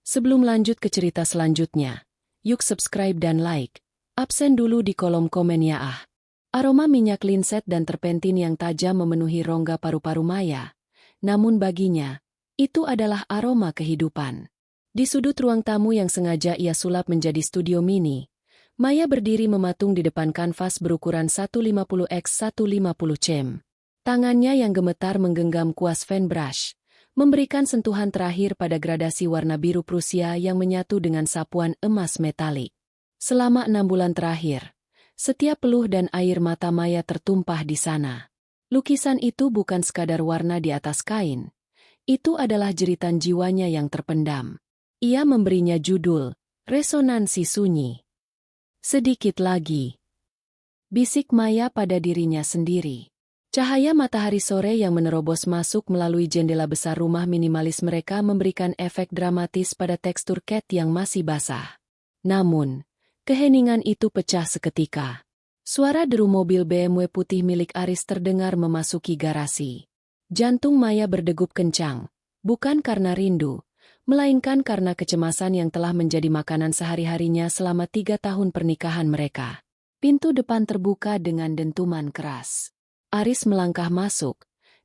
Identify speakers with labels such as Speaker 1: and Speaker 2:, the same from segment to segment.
Speaker 1: Sebelum lanjut ke cerita selanjutnya, yuk subscribe dan like. Absen dulu di kolom komen ya ah. Aroma minyak linset dan terpentin yang tajam memenuhi rongga paru-paru Maya. Namun baginya, itu adalah aroma kehidupan. Di sudut ruang tamu yang sengaja ia sulap menjadi studio mini, Maya berdiri mematung di depan kanvas berukuran 150x150 cm. Tangannya yang gemetar menggenggam kuas fan brush, memberikan sentuhan terakhir pada gradasi warna biru Prusia yang menyatu dengan sapuan emas metalik. Selama 6 bulan terakhir, setiap peluh dan air mata Maya tertumpah di sana. Lukisan itu bukan sekadar warna di atas kain. Itu adalah jeritan jiwanya yang terpendam. Ia memberinya judul, Resonansi Sunyi. Sedikit lagi, bisik Maya pada dirinya sendiri. Cahaya matahari sore yang menerobos masuk melalui jendela besar rumah minimalis mereka memberikan efek dramatis pada tekstur cat yang masih basah. Namun, keheningan itu pecah seketika. Suara deru mobil BMW putih milik Aris terdengar memasuki garasi. Jantung Maya berdegup kencang, bukan karena rindu, melainkan karena kecemasan yang telah menjadi makanan sehari-harinya selama 3 tahun pernikahan mereka. Pintu depan terbuka dengan dentuman keras. Aris melangkah masuk,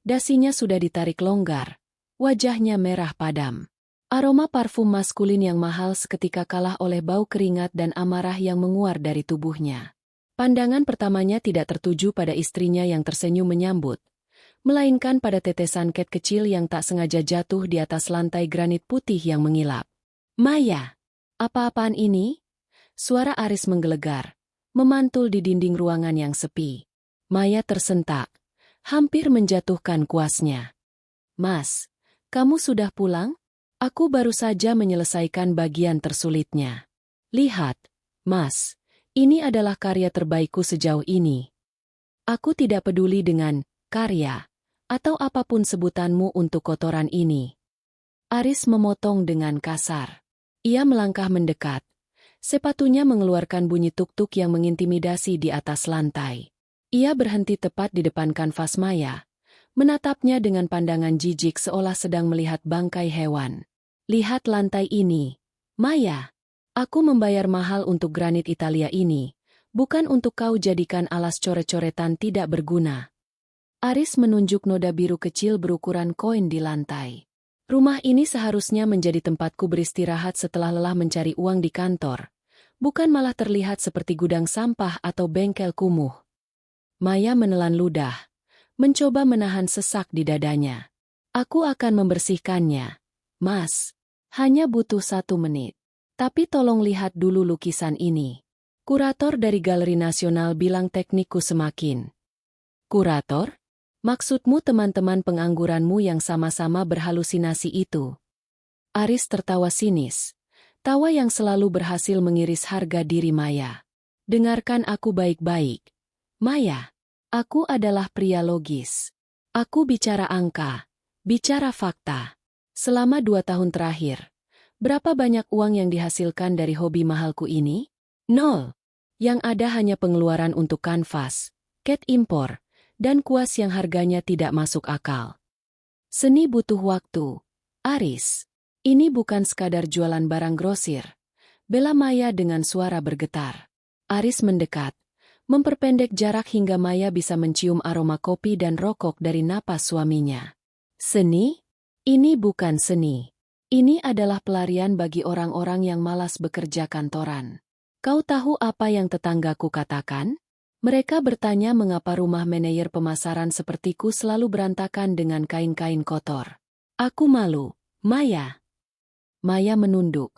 Speaker 1: dasinya sudah ditarik longgar, wajahnya merah padam. Aroma parfum maskulin yang mahal seketika kalah oleh bau keringat dan amarah yang menguar dari tubuhnya. Pandangan pertamanya tidak tertuju pada istrinya yang tersenyum menyambut, melainkan pada tetesan cat kecil yang tak sengaja jatuh di atas lantai granit putih yang mengilap. Maya, apa-apaan ini? Suara Aris menggelegar, memantul di dinding ruangan yang sepi. Maya tersentak, hampir menjatuhkan kuasnya. Mas, kamu sudah pulang? Aku baru saja menyelesaikan bagian tersulitnya. Lihat, Mas, ini adalah karya terbaikku sejauh ini. Aku tidak peduli dengan karya, atau apapun sebutanmu untuk kotoran ini. Aris memotong dengan kasar. Ia melangkah mendekat. Sepatunya mengeluarkan bunyi tuk-tuk yang mengintimidasi di atas lantai. Ia berhenti tepat di depan kanvas Maya, menatapnya dengan pandangan jijik seolah sedang melihat bangkai hewan. Lihat lantai ini, Maya. Aku membayar mahal untuk granit Italia ini, bukan untuk kau jadikan alas coret-coretan tidak berguna. Aris menunjuk noda biru kecil berukuran koin di lantai. Rumah ini seharusnya menjadi tempatku beristirahat setelah lelah mencari uang di kantor, bukan malah terlihat seperti gudang sampah atau bengkel kumuh. Maya menelan ludah, mencoba menahan sesak di dadanya. Aku akan membersihkannya, Mas. Hanya butuh 1 menit. Tapi tolong lihat dulu lukisan ini. Kurator dari Galeri Nasional bilang teknikku semakin. Kurator? Maksudmu teman-teman pengangguranmu yang sama-sama berhalusinasi itu? Aris tertawa sinis. Tawa yang selalu berhasil mengiris harga diri Maya. Dengarkan aku baik-baik. Maya, aku adalah pria logis. Aku bicara angka, bicara fakta. Selama 2 tahun terakhir, berapa banyak uang yang dihasilkan dari hobi mahalku ini? 0. Yang ada hanya pengeluaran untuk kanvas, cat impor, dan kuas yang harganya tidak masuk akal. Seni butuh waktu. Aris, ini bukan sekadar jualan barang grosir. Bela Maya dengan suara bergetar. Aris mendekat, memperpendek jarak hingga Maya bisa mencium aroma kopi dan rokok dari napas suaminya. Seni? Ini bukan seni. Ini adalah pelarian bagi orang-orang yang malas bekerja kantoran. Kau tahu apa yang tetanggaku katakan? Mereka bertanya mengapa rumah manajer pemasaran sepertiku selalu berantakan dengan kain-kain kotor. Aku malu, Maya. Maya menunduk,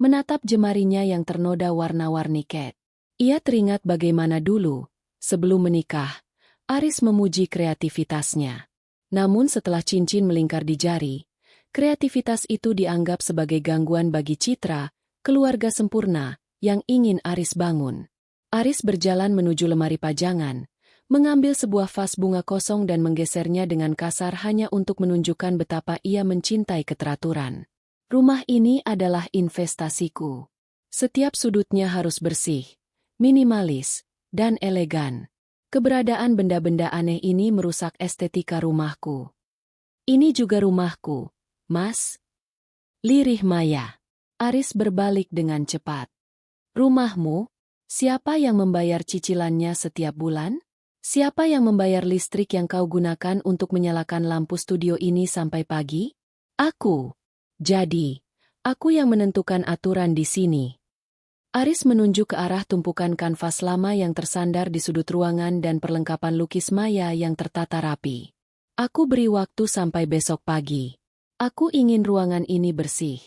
Speaker 1: menatap jemarinya yang ternoda warna-warni cat. Ia teringat bagaimana dulu, sebelum menikah, Aris memuji kreativitasnya. Namun setelah cincin melingkar di jari, kreativitas itu dianggap sebagai gangguan bagi citra, keluarga sempurna, yang ingin Aris bangun. Aris berjalan menuju lemari pajangan, mengambil sebuah vas bunga kosong dan menggesernya dengan kasar hanya untuk menunjukkan betapa ia mencintai keteraturan. Rumah ini adalah investasiku. Setiap sudutnya harus bersih, minimalis, dan elegan. Keberadaan benda-benda aneh ini merusak estetika rumahku. Ini juga rumahku, Mas. Lirih Maya. Aris berbalik dengan cepat. Rumahmu? Siapa yang membayar cicilannya setiap bulan? Siapa yang membayar listrik yang kau gunakan untuk menyalakan lampu studio ini sampai pagi? Aku. Jadi, aku yang menentukan aturan di sini. Aris menunjuk ke arah tumpukan kanvas lama yang tersandar di sudut ruangan dan perlengkapan lukis Maya yang tertata rapi. Aku beri waktu sampai besok pagi. Aku ingin ruangan ini bersih.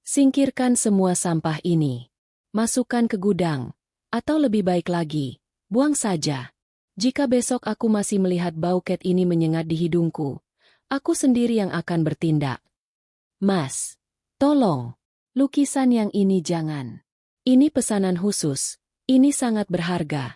Speaker 1: Singkirkan semua sampah ini. Masukkan ke gudang. Atau lebih baik lagi, buang saja. Jika besok aku masih melihat bau cat ini menyengat di hidungku, aku sendiri yang akan bertindak. Mas, tolong. Lukisan yang ini jangan. Ini pesanan khusus, ini sangat berharga.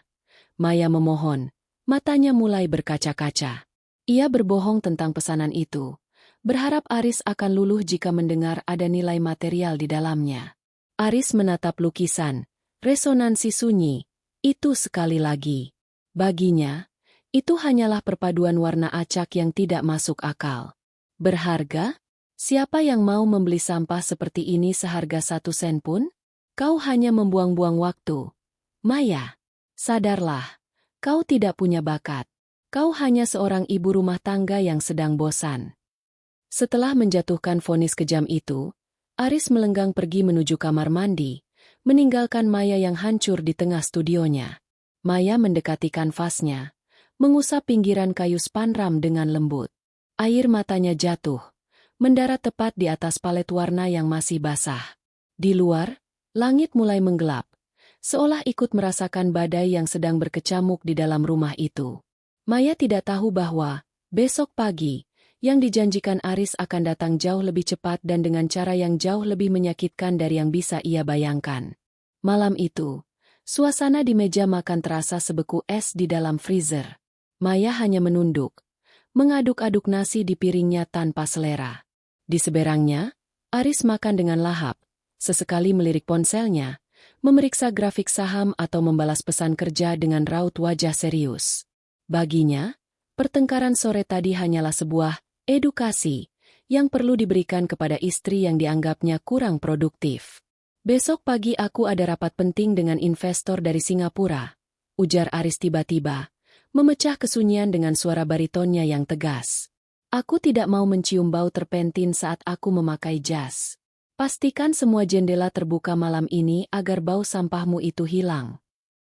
Speaker 1: Maya memohon, matanya mulai berkaca-kaca. Ia berbohong tentang pesanan itu, berharap Aris akan luluh jika mendengar ada nilai material di dalamnya. Aris menatap lukisan, resonansi sunyi, itu sekali lagi. Baginya, itu hanyalah perpaduan warna acak yang tidak masuk akal. Berharga? Siapa yang mau membeli sampah seperti ini seharga 1 sen pun? Kau hanya membuang-buang waktu. Maya, sadarlah, kau tidak punya bakat. Kau hanya seorang ibu rumah tangga yang sedang bosan. Setelah menjatuhkan vonis kejam itu, Aris melenggang pergi menuju kamar mandi, meninggalkan Maya yang hancur di tengah studionya. Maya mendekati kanvasnya, mengusap pinggiran kayu spanram dengan lembut. Air matanya jatuh, mendarat tepat di atas palet warna yang masih basah. Di luar, langit mulai menggelap, seolah ikut merasakan badai yang sedang berkecamuk di dalam rumah itu. Maya tidak tahu bahwa, besok pagi, yang dijanjikan Aris akan datang jauh lebih cepat dan dengan cara yang jauh lebih menyakitkan dari yang bisa ia bayangkan. Malam itu, suasana di meja makan terasa sebeku es di dalam freezer. Maya hanya menunduk, mengaduk-aduk nasi di piringnya tanpa selera. Di seberangnya, Aris makan dengan lahap. Sesekali melirik ponselnya, memeriksa grafik saham atau membalas pesan kerja dengan raut wajah serius. Baginya, pertengkaran sore tadi hanyalah sebuah edukasi yang perlu diberikan kepada istri yang dianggapnya kurang produktif. Besok pagi aku ada rapat penting dengan investor dari Singapura, ujar Aris tiba-tiba, memecah kesunyian dengan suara baritonnya yang tegas. Aku tidak mau mencium bau terpentin saat aku memakai jas. Pastikan semua jendela terbuka malam ini agar bau sampahmu itu hilang.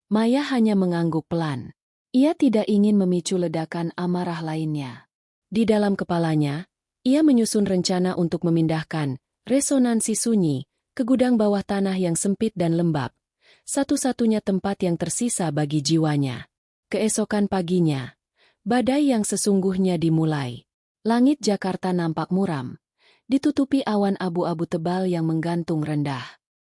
Speaker 1: Maya hanya mengangguk pelan. Ia tidak ingin memicu ledakan amarah lainnya. Di dalam kepalanya, ia menyusun rencana untuk memindahkan resonansi sunyi ke gudang bawah tanah yang sempit dan lembab, satu-satunya tempat yang tersisa bagi jiwanya. Keesokan paginya, badai yang sesungguhnya dimulai. Langit Jakarta nampak muram, ditutupi awan abu-abu tebal yang menggantung rendah.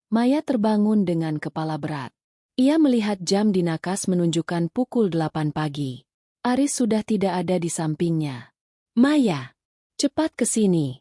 Speaker 1: Maya terbangun dengan kepala berat. Ia melihat jam di nakas menunjukkan pukul 8 pagi. Aris sudah tidak ada di sampingnya. Maya, cepat ke sini.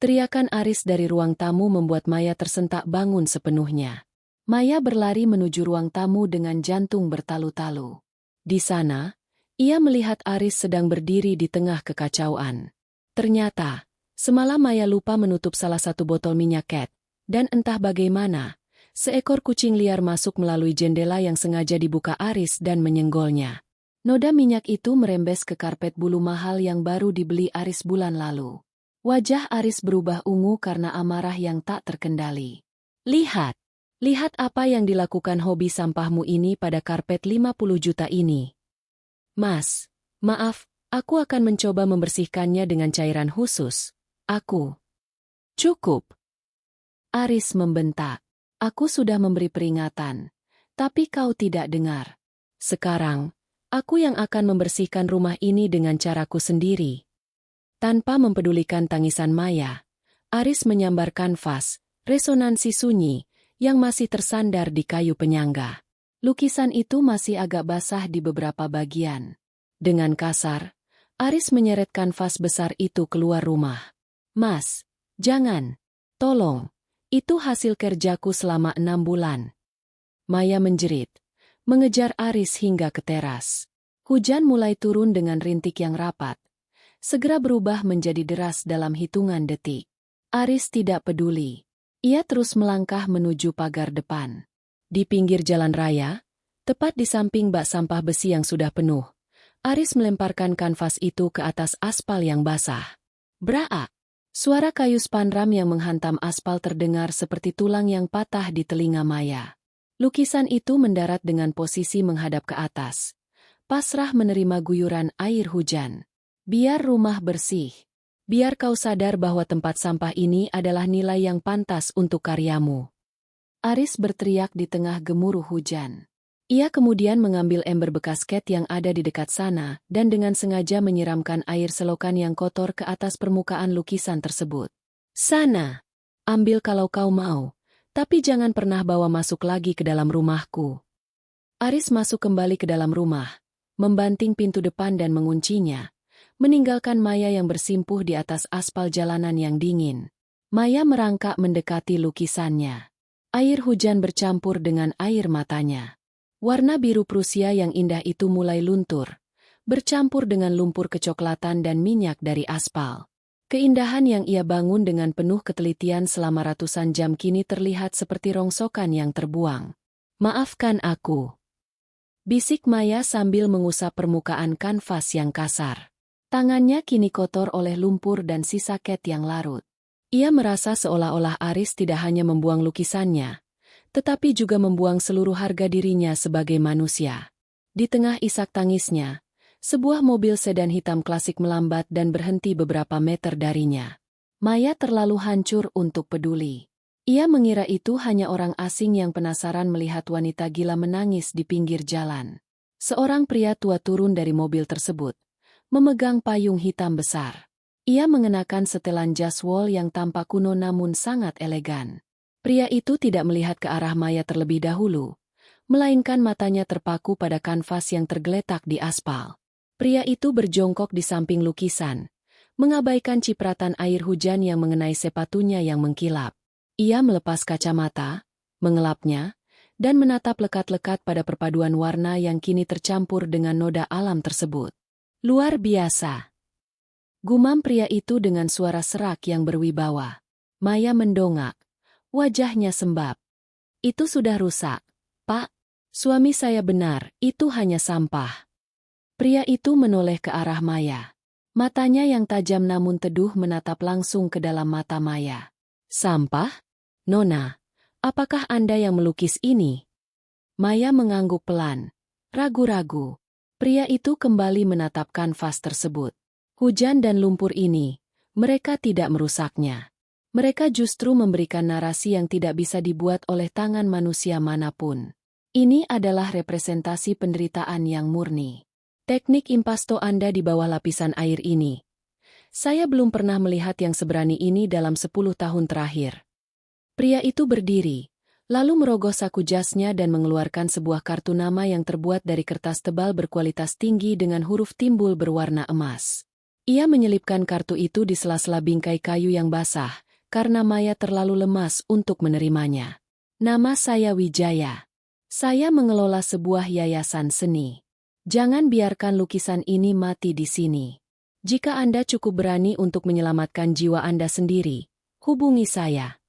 Speaker 1: Teriakan Aris dari ruang tamu membuat Maya tersentak bangun sepenuhnya. Maya berlari menuju ruang tamu dengan jantung bertalu-talu. Di sana, ia melihat Aris sedang berdiri di tengah kekacauan. Ternyata, semalam Maya lupa menutup salah satu botol minyak cat, dan entah bagaimana, seekor kucing liar masuk melalui jendela yang sengaja dibuka Aris dan menyenggolnya. Noda minyak itu merembes ke karpet bulu mahal yang baru dibeli Aris bulan lalu. Wajah Aris berubah ungu karena amarah yang tak terkendali. Lihat apa yang dilakukan hobi sampahmu ini pada karpet 50 juta ini. Mas, maaf, aku akan mencoba membersihkannya dengan cairan khusus. Cukup. Aris membentak. Aku sudah memberi peringatan, tapi kau tidak dengar. Sekarang, aku yang akan membersihkan rumah ini dengan caraku sendiri. Tanpa mempedulikan tangisan Maya, Aris menyambar kanvas, resonansi sunyi, yang masih tersandar di kayu penyangga. Lukisan itu masih agak basah di beberapa bagian. Dengan kasar, Aris menyeret kanvas besar itu keluar rumah. Mas, jangan. Tolong. Itu hasil kerjaku selama 6 bulan. Maya menjerit, mengejar Aris hingga ke teras. Hujan mulai turun dengan rintik yang rapat, segera berubah menjadi deras dalam hitungan detik. Aris tidak peduli. Ia terus melangkah menuju pagar depan. Di pinggir jalan raya, tepat di samping bak sampah besi yang sudah penuh, Aris melemparkan kanvas itu ke atas aspal yang basah. Braak! Suara kayu spanram yang menghantam aspal terdengar seperti tulang yang patah di telinga Maya. Lukisan itu mendarat dengan posisi menghadap ke atas, pasrah menerima guyuran air hujan. Biar rumah bersih. Biar kau sadar bahwa tempat sampah ini adalah nilai yang pantas untuk karyamu. Aris berteriak di tengah gemuruh hujan. Ia kemudian mengambil ember bekas cat yang ada di dekat sana dan dengan sengaja menyiramkan air selokan yang kotor ke atas permukaan lukisan tersebut. Sana, ambil kalau kau mau, tapi jangan pernah bawa masuk lagi ke dalam rumahku. Aris masuk kembali ke dalam rumah, membanting pintu depan dan menguncinya, meninggalkan Maya yang bersimpuh di atas aspal jalanan yang dingin. Maya merangkak mendekati lukisannya. Air hujan bercampur dengan air matanya. Warna biru Prusia yang indah itu mulai luntur, bercampur dengan lumpur kecoklatan dan minyak dari aspal. Keindahan yang ia bangun dengan penuh ketelitian selama ratusan jam kini terlihat seperti rongsokan yang terbuang. Maafkan aku, bisik Maya sambil mengusap permukaan kanvas yang kasar. Tangannya kini kotor oleh lumpur dan sisa cat yang larut. Ia merasa seolah-olah Aris tidak hanya membuang lukisannya, tetapi juga membuang seluruh harga dirinya sebagai manusia. Di tengah isak tangisnya, sebuah mobil sedan hitam klasik melambat dan berhenti beberapa meter darinya. Maya terlalu hancur untuk peduli. Ia mengira itu hanya orang asing yang penasaran melihat wanita gila menangis di pinggir jalan. Seorang pria tua turun dari mobil tersebut, memegang payung hitam besar. Ia mengenakan setelan jas wol yang tampak kuno namun sangat elegan. Pria itu tidak melihat ke arah Maya terlebih dahulu, melainkan matanya terpaku pada kanvas yang tergeletak di aspal. Pria itu berjongkok di samping lukisan, mengabaikan cipratan air hujan yang mengenai sepatunya yang mengkilap. Ia melepas kacamata, mengelapnya, dan menatap lekat-lekat pada perpaduan warna yang kini tercampur dengan noda alam tersebut. Luar biasa, gumam pria itu dengan suara serak yang berwibawa. Maya mendongak. Wajahnya sembab. Itu sudah rusak, Pak. Suami saya benar, itu hanya sampah. Pria itu menoleh ke arah Maya. Matanya yang tajam namun teduh menatap langsung ke dalam mata Maya. Sampah? Nona, apakah Anda yang melukis ini? Maya mengangguk pelan, ragu-ragu. Pria itu kembali menatap kanvas tersebut. Hujan dan lumpur ini, mereka tidak merusaknya. Mereka justru memberikan narasi yang tidak bisa dibuat oleh tangan manusia manapun. Ini adalah representasi penderitaan yang murni. Teknik impasto Anda di bawah lapisan air ini. Saya belum pernah melihat yang seberani ini dalam 10 tahun terakhir. Pria itu berdiri, lalu merogoh saku jasnya dan mengeluarkan sebuah kartu nama yang terbuat dari kertas tebal berkualitas tinggi dengan huruf timbul berwarna emas. Ia menyelipkan kartu itu di sela-sela bingkai kayu yang basah, karena Maya terlalu lemas untuk menerimanya. Nama saya Wijaya. Saya mengelola sebuah yayasan seni. Jangan biarkan lukisan ini mati di sini. Jika Anda cukup berani untuk menyelamatkan jiwa Anda sendiri, hubungi saya.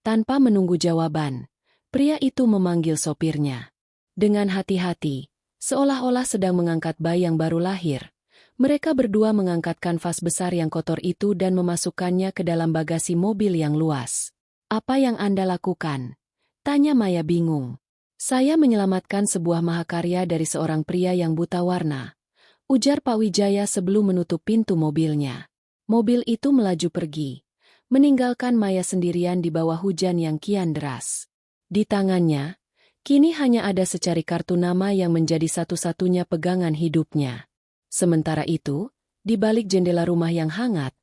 Speaker 1: Tanpa menunggu jawaban, pria itu memanggil sopirnya. Dengan hati-hati, seolah-olah sedang mengangkat bayi yang baru lahir, mereka berdua mengangkat kanvas besar yang kotor itu dan memasukkannya ke dalam bagasi mobil yang luas. Apa yang Anda lakukan? Tanya Maya bingung. Saya menyelamatkan sebuah mahakarya dari seorang pria yang buta warna, ujar Pak Wijaya sebelum menutup pintu mobilnya. Mobil itu melaju pergi, meninggalkan Maya sendirian di bawah hujan yang kian deras. Di tangannya, kini hanya ada secari kartu nama yang menjadi satu-satunya pegangan hidupnya. Sementara itu, di balik jendela rumah yang hangat,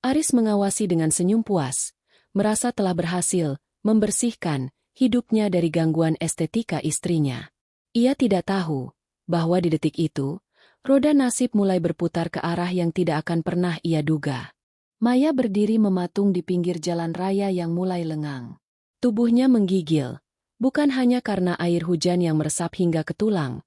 Speaker 1: Aris mengawasi dengan senyum puas, merasa telah berhasil membersihkan hidupnya dari gangguan estetika istrinya. Ia tidak tahu bahwa di detik itu, roda nasib mulai berputar ke arah yang tidak akan pernah ia duga. Maya berdiri mematung di pinggir jalan raya yang mulai lengang. Tubuhnya menggigil, bukan hanya karena air hujan yang meresap hingga ke tulang,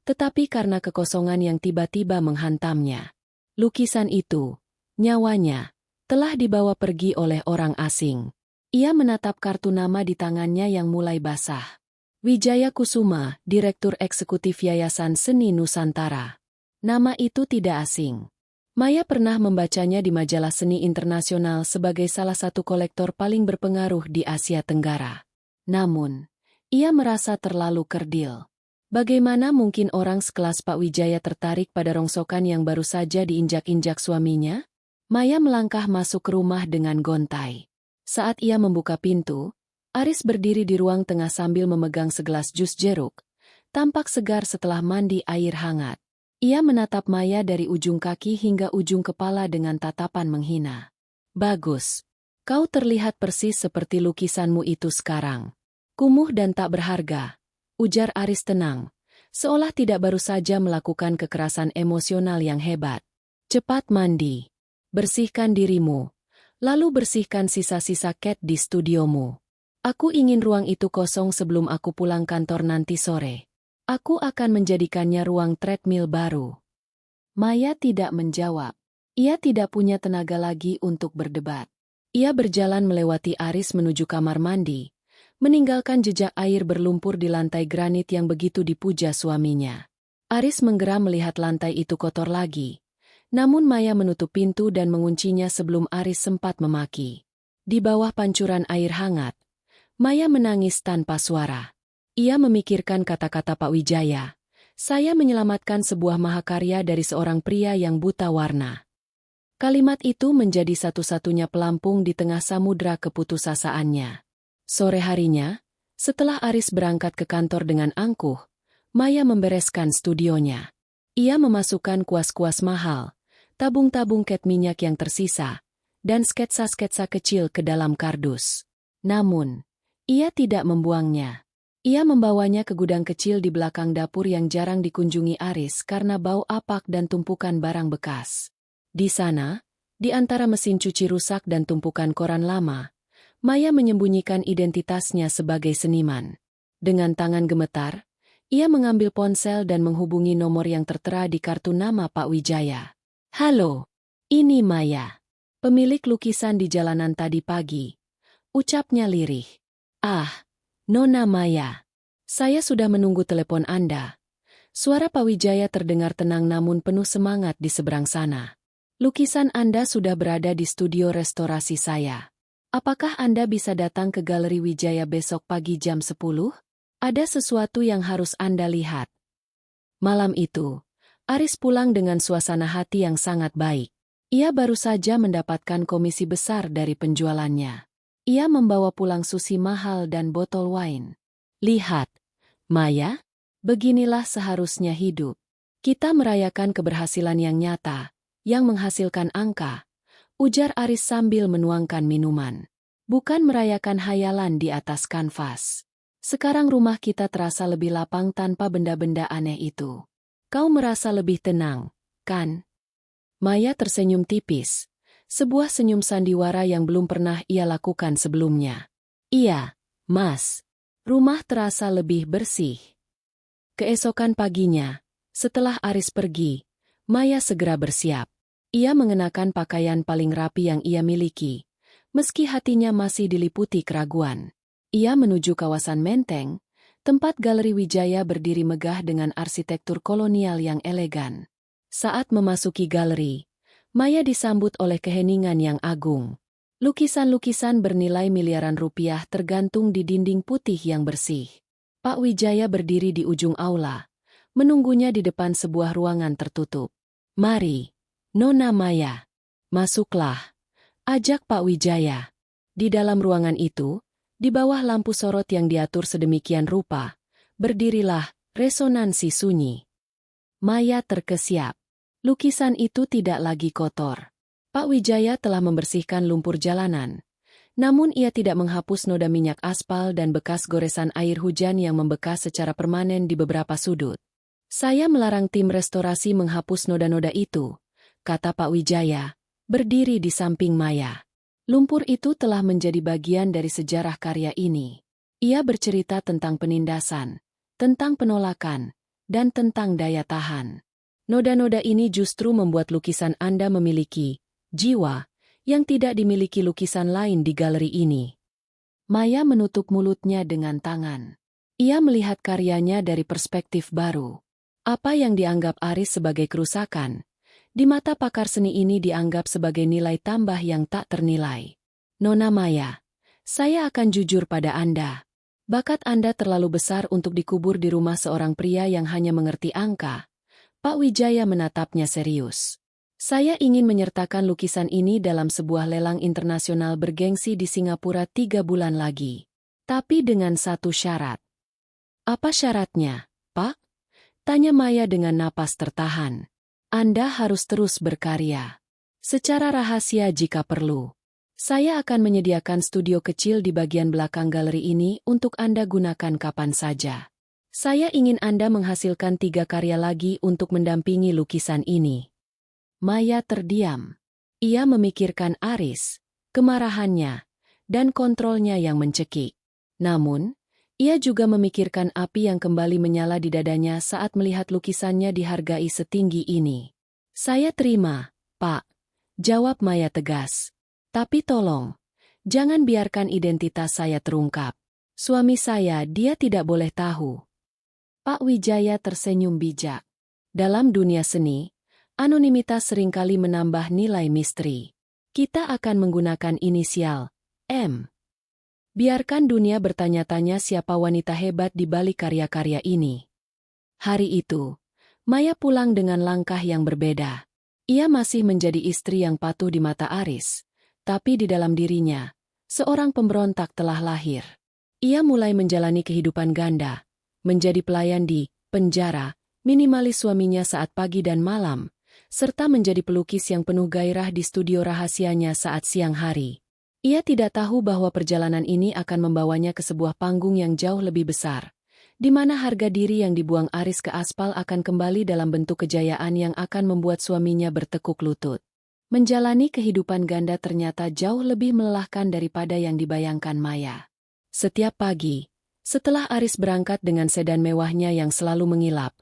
Speaker 1: tetapi karena kekosongan yang tiba-tiba menghantamnya. Lukisan itu, nyawanya, telah dibawa pergi oleh orang asing. Ia menatap kartu nama di tangannya yang mulai basah. Wijaya Kusuma, Direktur Eksekutif Yayasan Seni Nusantara. Nama itu tidak asing. Maya pernah membacanya di majalah seni internasional sebagai salah satu kolektor paling berpengaruh di Asia Tenggara. Namun, ia merasa terlalu kerdil. Bagaimana mungkin orang sekelas Pak Wijaya tertarik pada rongsokan yang baru saja diinjak-injak suaminya? Maya melangkah masuk ke rumah dengan gontai. Saat ia membuka pintu, Aris berdiri di ruang tengah sambil memegang segelas jus jeruk. Tampak segar setelah mandi air hangat. Ia menatap Maya dari ujung kaki hingga ujung kepala dengan tatapan menghina. Bagus. Kau terlihat persis seperti lukisanmu itu sekarang. Kumuh dan tak berharga, ujar Aris tenang, seolah tidak baru saja melakukan kekerasan emosional yang hebat. Cepat mandi. Bersihkan dirimu. Lalu bersihkan sisa-sisa cat di studiomu. Aku ingin ruang itu kosong sebelum aku pulang kantor nanti sore. Aku akan menjadikannya ruang treadmill baru. Maya tidak menjawab. Ia tidak punya tenaga lagi untuk berdebat. Ia berjalan melewati Aris menuju kamar mandi, meninggalkan jejak air berlumpur di lantai granit yang begitu dipuja suaminya. Aris menggeram melihat lantai itu kotor lagi. Namun Maya menutup pintu dan menguncinya sebelum Aris sempat memaki. Di bawah pancuran air hangat, Maya menangis tanpa suara. Ia memikirkan kata-kata Pak Wijaya. Saya menyelamatkan sebuah mahakarya dari seorang pria yang buta warna. Kalimat itu menjadi satu-satunya pelampung di tengah samudra keputusasaannya. Sore harinya, setelah Aris berangkat ke kantor dengan angkuh, Maya membereskan studionya. Ia memasukkan kuas-kuas mahal, tabung-tabung cat minyak yang tersisa, dan sketsa-sketsa kecil ke dalam kardus. Namun, ia tidak membuangnya. Ia membawanya ke gudang kecil di belakang dapur yang jarang dikunjungi Aris karena bau apak dan tumpukan barang bekas. Di sana, di antara mesin cuci rusak dan tumpukan koran lama, Maya menyembunyikan identitasnya sebagai seniman. Dengan tangan gemetar, ia mengambil ponsel dan menghubungi nomor yang tertera di kartu nama Pak Wijaya. Halo, ini Maya. Pemilik lukisan di jalanan tadi pagi. Ucapnya lirih. Ah, Nona Maya. Saya sudah menunggu telepon Anda. Suara Pak Wijaya terdengar tenang namun penuh semangat di seberang sana. Lukisan Anda sudah berada di studio restorasi saya. Apakah Anda bisa datang ke Galeri Wijaya besok pagi jam 10? Ada sesuatu yang harus Anda lihat. Malam itu, Aris pulang dengan suasana hati yang sangat baik. Ia baru saja mendapatkan komisi besar dari penjualannya. Ia membawa pulang sushi mahal dan botol wine. Lihat, Maya, beginilah seharusnya hidup. Kita merayakan keberhasilan yang nyata, yang menghasilkan angka, ujar Aris sambil menuangkan minuman. Bukan merayakan hayalan di atas kanvas. Sekarang rumah kita terasa lebih lapang tanpa benda-benda aneh itu. Kau merasa lebih tenang, kan? Maya tersenyum tipis, sebuah senyum sandiwara yang belum pernah ia lakukan sebelumnya. Iya, Mas. Rumah terasa lebih bersih. Keesokan paginya, setelah Aris pergi, Maya segera bersiap. Ia mengenakan pakaian paling rapi yang ia miliki, meski hatinya masih diliputi keraguan. Ia menuju kawasan Menteng, tempat Galeri Wijaya berdiri megah dengan arsitektur kolonial yang elegan. Saat memasuki galeri, Maya disambut oleh keheningan yang agung. Lukisan-lukisan bernilai miliaran rupiah tergantung di dinding putih yang bersih. Pak Wijaya berdiri di ujung aula, menunggunya di depan sebuah ruangan tertutup. Mari, Nona Maya, masuklah, ajak Pak Wijaya. Di dalam ruangan itu, di bawah lampu sorot yang diatur sedemikian rupa, berdirilah resonansi sunyi. Maya terkesiap. Lukisan itu tidak lagi kotor. Pak Wijaya telah membersihkan lumpur jalanan. Namun ia tidak menghapus noda minyak aspal dan bekas goresan air hujan yang membekas secara permanen di beberapa sudut. Saya melarang tim restorasi menghapus noda-noda itu, kata Pak Wijaya, berdiri di samping Maya. Lumpur itu telah menjadi bagian dari sejarah karya ini. Ia bercerita tentang penindasan, tentang penolakan, dan tentang daya tahan. Noda-noda ini justru membuat lukisan Anda memiliki jiwa yang tidak dimiliki lukisan lain di galeri ini. Maya menutup mulutnya dengan tangan. Ia melihat karyanya dari perspektif baru. Apa yang dianggap Aris sebagai kerusakan, di mata pakar seni ini dianggap sebagai nilai tambah yang tak ternilai. Nona Maya, saya akan jujur pada Anda. Bakat Anda terlalu besar untuk dikubur di rumah seorang pria yang hanya mengerti angka. Pak Wijaya menatapnya serius. Saya ingin menyertakan lukisan ini dalam sebuah lelang internasional bergengsi di Singapura 3 bulan lagi. Tapi dengan satu syarat. Apa syaratnya, Pak? Tanya Maya dengan napas tertahan. Anda harus terus berkarya. Secara rahasia jika perlu. Saya akan menyediakan studio kecil di bagian belakang galeri ini untuk Anda gunakan kapan saja. Saya ingin Anda menghasilkan 3 karya lagi untuk mendampingi lukisan ini. Maya terdiam. Ia memikirkan Aris, kemarahannya, dan kontrolnya yang mencekik. Namun, ia juga memikirkan api yang kembali menyala di dadanya saat melihat lukisannya dihargai setinggi ini. Saya terima, Pak, jawab Maya tegas. Tapi tolong, jangan biarkan identitas saya terungkap. Suami saya, dia tidak boleh tahu. Pak Wijaya tersenyum bijak. Dalam dunia seni, anonimitas seringkali menambah nilai misteri. Kita akan menggunakan inisial M. Biarkan dunia bertanya-tanya siapa wanita hebat di balik karya-karya ini. Hari itu, Maya pulang dengan langkah yang berbeda. Ia masih menjadi istri yang patuh di mata Aris, tapi di dalam dirinya, seorang pemberontak telah lahir. Ia mulai menjalani kehidupan ganda, menjadi pelayan di penjara, minimalis suaminya saat pagi dan malam, serta menjadi pelukis yang penuh gairah di studio rahasianya saat siang hari. Ia tidak tahu bahwa perjalanan ini akan membawanya ke sebuah panggung yang jauh lebih besar, di mana harga diri yang dibuang Aris ke aspal akan kembali dalam bentuk kejayaan yang akan membuat suaminya bertekuk lutut. Menjalani kehidupan ganda ternyata jauh lebih melelahkan daripada yang dibayangkan Maya. Setiap pagi, setelah Aris berangkat dengan sedan mewahnya yang selalu mengilap,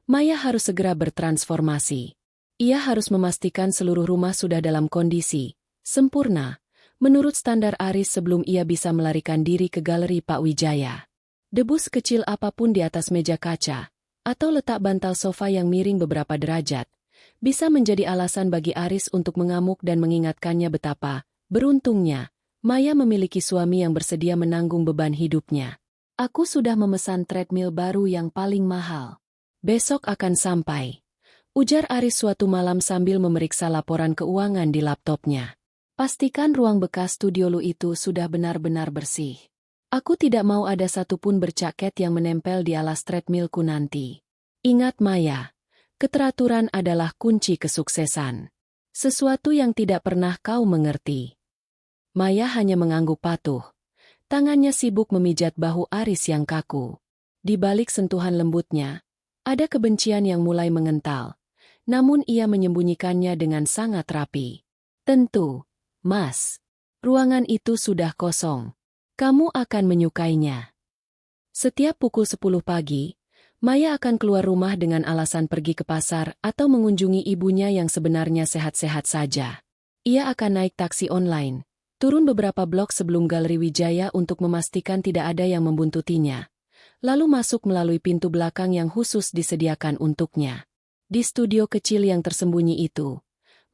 Speaker 1: Maya harus segera bertransformasi. Ia harus memastikan seluruh rumah sudah dalam kondisi sempurna, menurut standar Aris sebelum ia bisa melarikan diri ke galeri Pak Wijaya. Debu sekecil apapun di atas meja kaca, atau letak bantal sofa yang miring beberapa derajat, bisa menjadi alasan bagi Aris untuk mengamuk dan mengingatkannya betapa beruntungnya Maya memiliki suami yang bersedia menanggung beban hidupnya. Aku sudah memesan treadmill baru yang paling mahal. Besok akan sampai, ujar Aris suatu malam sambil memeriksa laporan keuangan di laptopnya. Pastikan ruang bekas studio lu itu sudah benar-benar bersih. Aku tidak mau ada satupun bercaket yang menempel di alas treadmillku nanti. Ingat Maya, keteraturan adalah kunci kesuksesan. Sesuatu yang tidak pernah kau mengerti. Maya hanya mengangguk patuh. Tangannya sibuk memijat bahu Aris yang kaku. Di balik sentuhan lembutnya, ada kebencian yang mulai mengental. Namun ia menyembunyikannya dengan sangat rapi. Tentu, Mas, ruangan itu sudah kosong. Kamu akan menyukainya. Setiap pukul 10 pagi, Maya akan keluar rumah dengan alasan pergi ke pasar atau mengunjungi ibunya yang sebenarnya sehat-sehat saja. Ia akan naik taksi online, turun beberapa blok sebelum Galeri Wijaya untuk memastikan tidak ada yang membuntutinya, lalu masuk melalui pintu belakang yang khusus disediakan untuknya. Di studio kecil yang tersembunyi itu,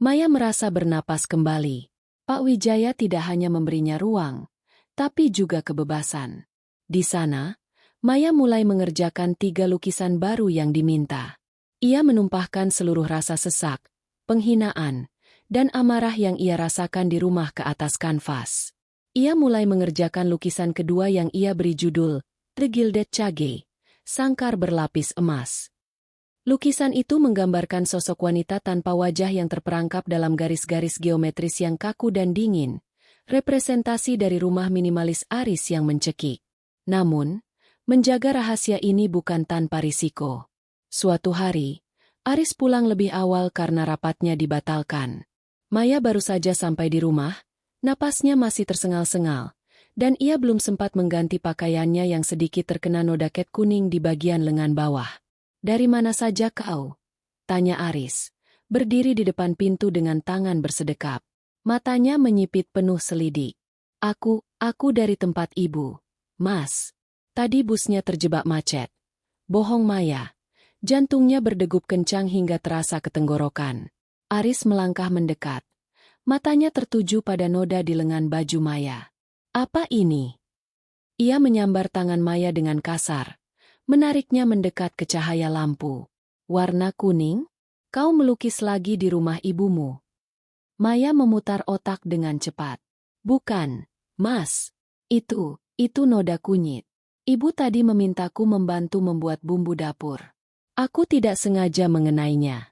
Speaker 1: Maya merasa bernapas kembali. Pak Wijaya tidak hanya memberinya ruang, tapi juga kebebasan. Di sana, Maya mulai mengerjakan 3 lukisan baru yang diminta. Ia menumpahkan seluruh rasa sesak, penghinaan, dan amarah yang ia rasakan di rumah ke atas kanvas. Ia mulai mengerjakan lukisan kedua yang ia beri judul The Gilded Cage, sangkar berlapis emas. Lukisan itu menggambarkan sosok wanita tanpa wajah yang terperangkap dalam garis-garis geometris yang kaku dan dingin, representasi dari rumah minimalis Aris yang mencekik. Namun, menjaga rahasia ini bukan tanpa risiko. Suatu hari, Aris pulang lebih awal karena rapatnya dibatalkan. Maya baru saja sampai di rumah, napasnya masih tersengal-sengal, dan ia belum sempat mengganti pakaiannya yang sedikit terkena noda cat kuning di bagian lengan bawah. Dari mana saja kau? Tanya Aris, berdiri di depan pintu dengan tangan bersedekap. Matanya menyipit penuh selidik. Aku dari tempat ibu. Mas. Tadi busnya terjebak macet. Bohong Maya. Jantungnya berdegup kencang hingga terasa ketenggorokan. Aris melangkah mendekat. Matanya tertuju pada noda di lengan baju Maya. Apa ini? Ia menyambar tangan Maya dengan kasar. Menariknya mendekat ke cahaya lampu. Warna kuning? Kau melukis lagi di rumah ibumu. Maya memutar otak dengan cepat. Bukan, Mas. Itu noda kunyit. Ibu tadi memintaku membantu membuat bumbu dapur. Aku tidak sengaja mengenainya.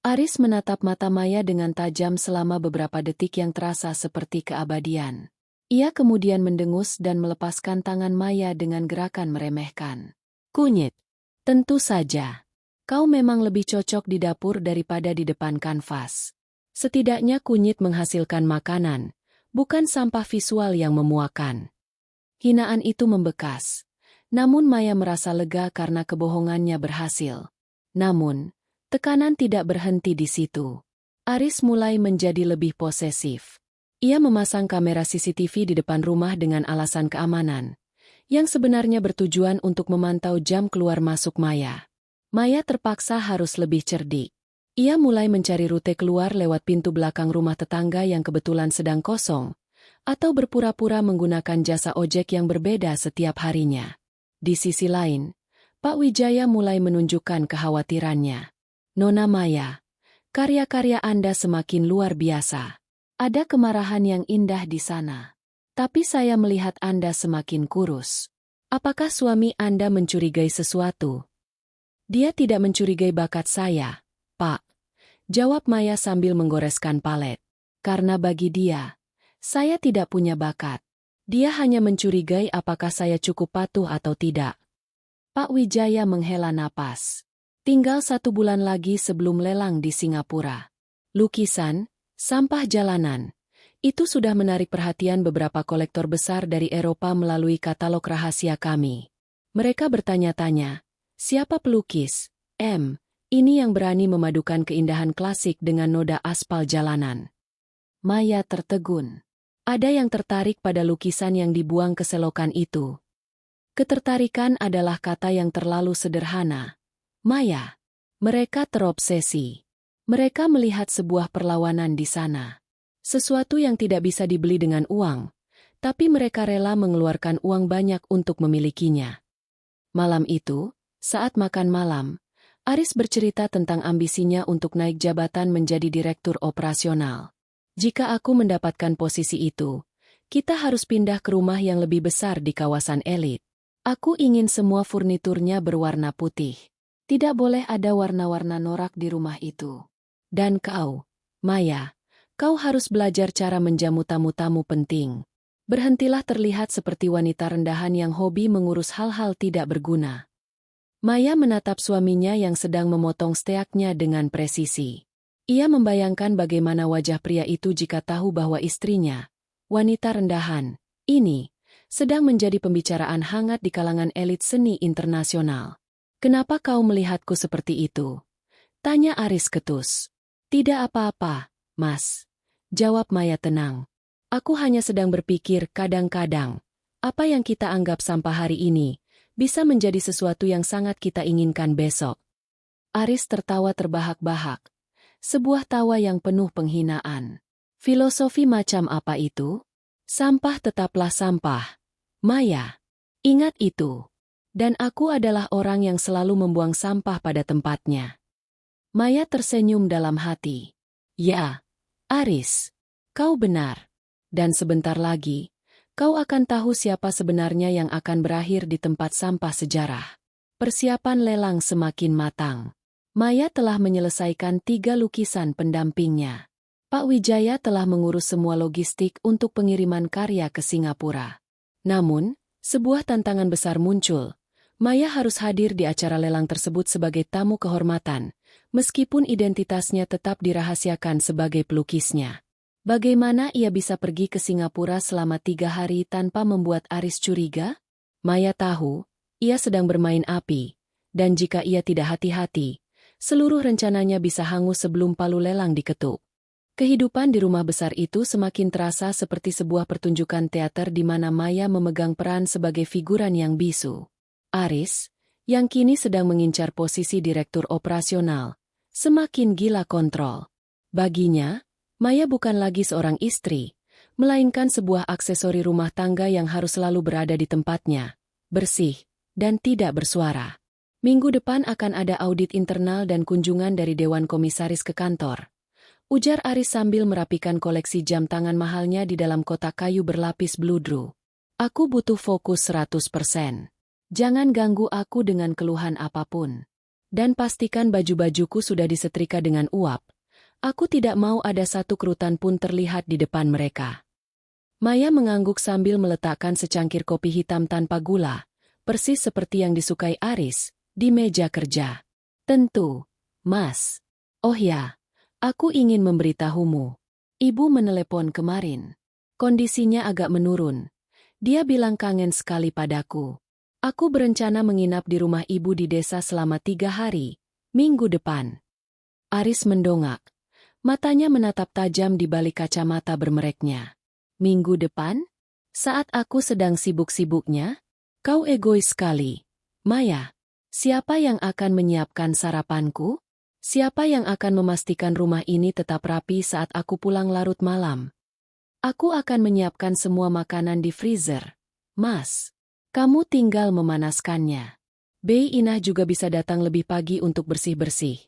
Speaker 1: Aris menatap mata Maya dengan tajam selama beberapa detik yang terasa seperti keabadian. Ia kemudian mendengus dan melepaskan tangan Maya dengan gerakan meremehkan. Kunyit. Tentu saja. Kau memang lebih cocok di dapur daripada di depan kanvas. Setidaknya kunyit menghasilkan makanan, bukan sampah visual yang memuakan. Hinaan itu membekas. Namun Maya merasa lega karena kebohongannya berhasil. Namun, tekanan tidak berhenti di situ. Aris mulai menjadi lebih posesif. Ia memasang kamera CCTV di depan rumah dengan alasan keamanan, yang sebenarnya bertujuan untuk memantau jam keluar masuk Maya. Maya terpaksa harus lebih cerdik. Ia mulai mencari rute keluar lewat pintu belakang rumah tetangga yang kebetulan sedang kosong, atau berpura-pura menggunakan jasa ojek yang berbeda setiap harinya. Di sisi lain, Pak Wijaya mulai menunjukkan kekhawatirannya. Nona Maya, karya-karya Anda semakin luar biasa. Ada kemarahan yang indah di sana. Tapi saya melihat Anda semakin kurus. Apakah suami Anda mencurigai sesuatu? Dia tidak mencurigai bakat saya, Pak. Jawab Maya sambil menggoreskan palet. Karena bagi dia, saya tidak punya bakat. Dia hanya mencurigai apakah saya cukup patuh atau tidak. Pak Wijaya menghela napas. Tinggal 1 bulan lagi sebelum lelang di Singapura. Lukisan, sampah jalanan. Itu sudah menarik perhatian beberapa kolektor besar dari Eropa melalui katalog rahasia kami. Mereka bertanya-tanya, siapa pelukis? Ini yang berani memadukan keindahan klasik dengan noda aspal jalanan. Maya tertegun. Ada yang tertarik pada lukisan yang dibuang ke selokan itu. Ketertarikan adalah kata yang terlalu sederhana. Maya. Mereka terobsesi. Mereka melihat sebuah perlawanan di sana. Sesuatu yang tidak bisa dibeli dengan uang, tapi mereka rela mengeluarkan uang banyak untuk memilikinya. Malam itu, saat makan malam, Aris bercerita tentang ambisinya untuk naik jabatan menjadi direktur operasional. Jika aku mendapatkan posisi itu, kita harus pindah ke rumah yang lebih besar di kawasan elit. Aku ingin semua furniturnya berwarna putih. Tidak boleh ada warna-warna norak di rumah itu. Dan kau, Maya, kau harus belajar cara menjamu tamu-tamu penting. Berhentilah terlihat seperti wanita rendahan yang hobi mengurus hal-hal tidak berguna. Maya menatap suaminya yang sedang memotong steaknya dengan presisi. Ia membayangkan bagaimana wajah pria itu jika tahu bahwa istrinya, wanita rendahan, ini, sedang menjadi pembicaraan hangat di kalangan elit seni internasional. Kenapa kau melihatku seperti itu? Tanya Aris ketus. Tidak apa-apa, Mas. Jawab Maya tenang. Aku hanya sedang berpikir kadang-kadang, apa yang kita anggap sampah hari ini, bisa menjadi sesuatu yang sangat kita inginkan besok. Aris tertawa terbahak-bahak. Sebuah tawa yang penuh penghinaan. Filosofi macam apa itu? Sampah tetaplah sampah. Maya. Ingat itu. Dan aku adalah orang yang selalu membuang sampah pada tempatnya. Maya tersenyum dalam hati. Ya, Aris. Kau benar. Dan sebentar lagi, kau akan tahu siapa sebenarnya yang akan berakhir di tempat sampah sejarah. Persiapan lelang semakin matang. Maya telah menyelesaikan 3 lukisan pendampingnya. Pak Wijaya telah mengurus semua logistik untuk pengiriman karya ke Singapura. Namun, sebuah tantangan besar muncul. Maya harus hadir di acara lelang tersebut sebagai tamu kehormatan, meskipun identitasnya tetap dirahasiakan sebagai pelukisnya. Bagaimana ia bisa pergi ke Singapura selama 3 hari tanpa membuat Aris curiga? Maya tahu, ia sedang bermain api, dan jika ia tidak hati-hati, seluruh rencananya bisa hangus sebelum palu lelang diketuk. Kehidupan di rumah besar itu semakin terasa seperti sebuah pertunjukan teater di mana Maya memegang peran sebagai figuran yang bisu. Aris, yang kini sedang mengincar posisi direktur operasional, semakin gila kontrol. Baginya, Maya bukan lagi seorang istri, melainkan sebuah aksesori rumah tangga yang harus selalu berada di tempatnya, bersih, dan tidak bersuara. Minggu depan akan ada audit internal dan kunjungan dari Dewan Komisaris ke kantor, ujar Aris sambil merapikan koleksi jam tangan mahalnya di dalam kotak kayu berlapis bludru. Aku butuh fokus 100%. Jangan ganggu aku dengan keluhan apapun. Dan pastikan baju-bajuku sudah disetrika dengan uap. Aku tidak mau ada satu kerutan pun terlihat di depan mereka. Maya mengangguk sambil meletakkan secangkir kopi hitam tanpa gula, persis seperti yang disukai Aris, di meja kerja. Tentu, Mas. Oh ya. Aku ingin memberitahumu. Ibu menelepon kemarin. Kondisinya agak menurun. Dia bilang kangen sekali padaku. Aku berencana menginap di rumah ibu di desa selama 3 hari, minggu depan. Aris mendongak. Matanya menatap tajam di balik kacamata bermereknya. Minggu depan? Saat aku sedang sibuk-sibuknya? Kau egois sekali. Maya, siapa yang akan menyiapkan sarapanku? Siapa yang akan memastikan rumah ini tetap rapi saat aku pulang larut malam? Aku akan menyiapkan semua makanan di freezer. Mas, kamu tinggal memanaskannya. Bei Inah juga bisa datang lebih pagi untuk bersih-bersih.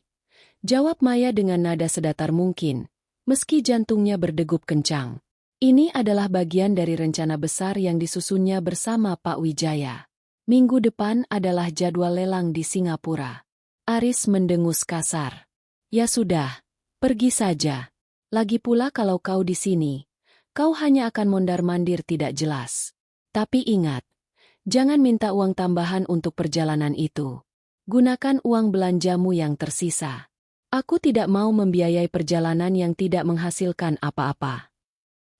Speaker 1: Jawab Maya dengan nada sedatar mungkin, meski jantungnya berdegup kencang. Ini adalah bagian dari rencana besar yang disusunnya bersama Pak Wijaya. Minggu depan adalah jadwal lelang di Singapura. Aris mendengus kasar. Ya sudah, pergi saja. Lagi pula kalau kau di sini, kau hanya akan mondar-mandir tidak jelas. Tapi ingat, jangan minta uang tambahan untuk perjalanan itu. Gunakan uang belanjamu yang tersisa. Aku tidak mau membiayai perjalanan yang tidak menghasilkan apa-apa.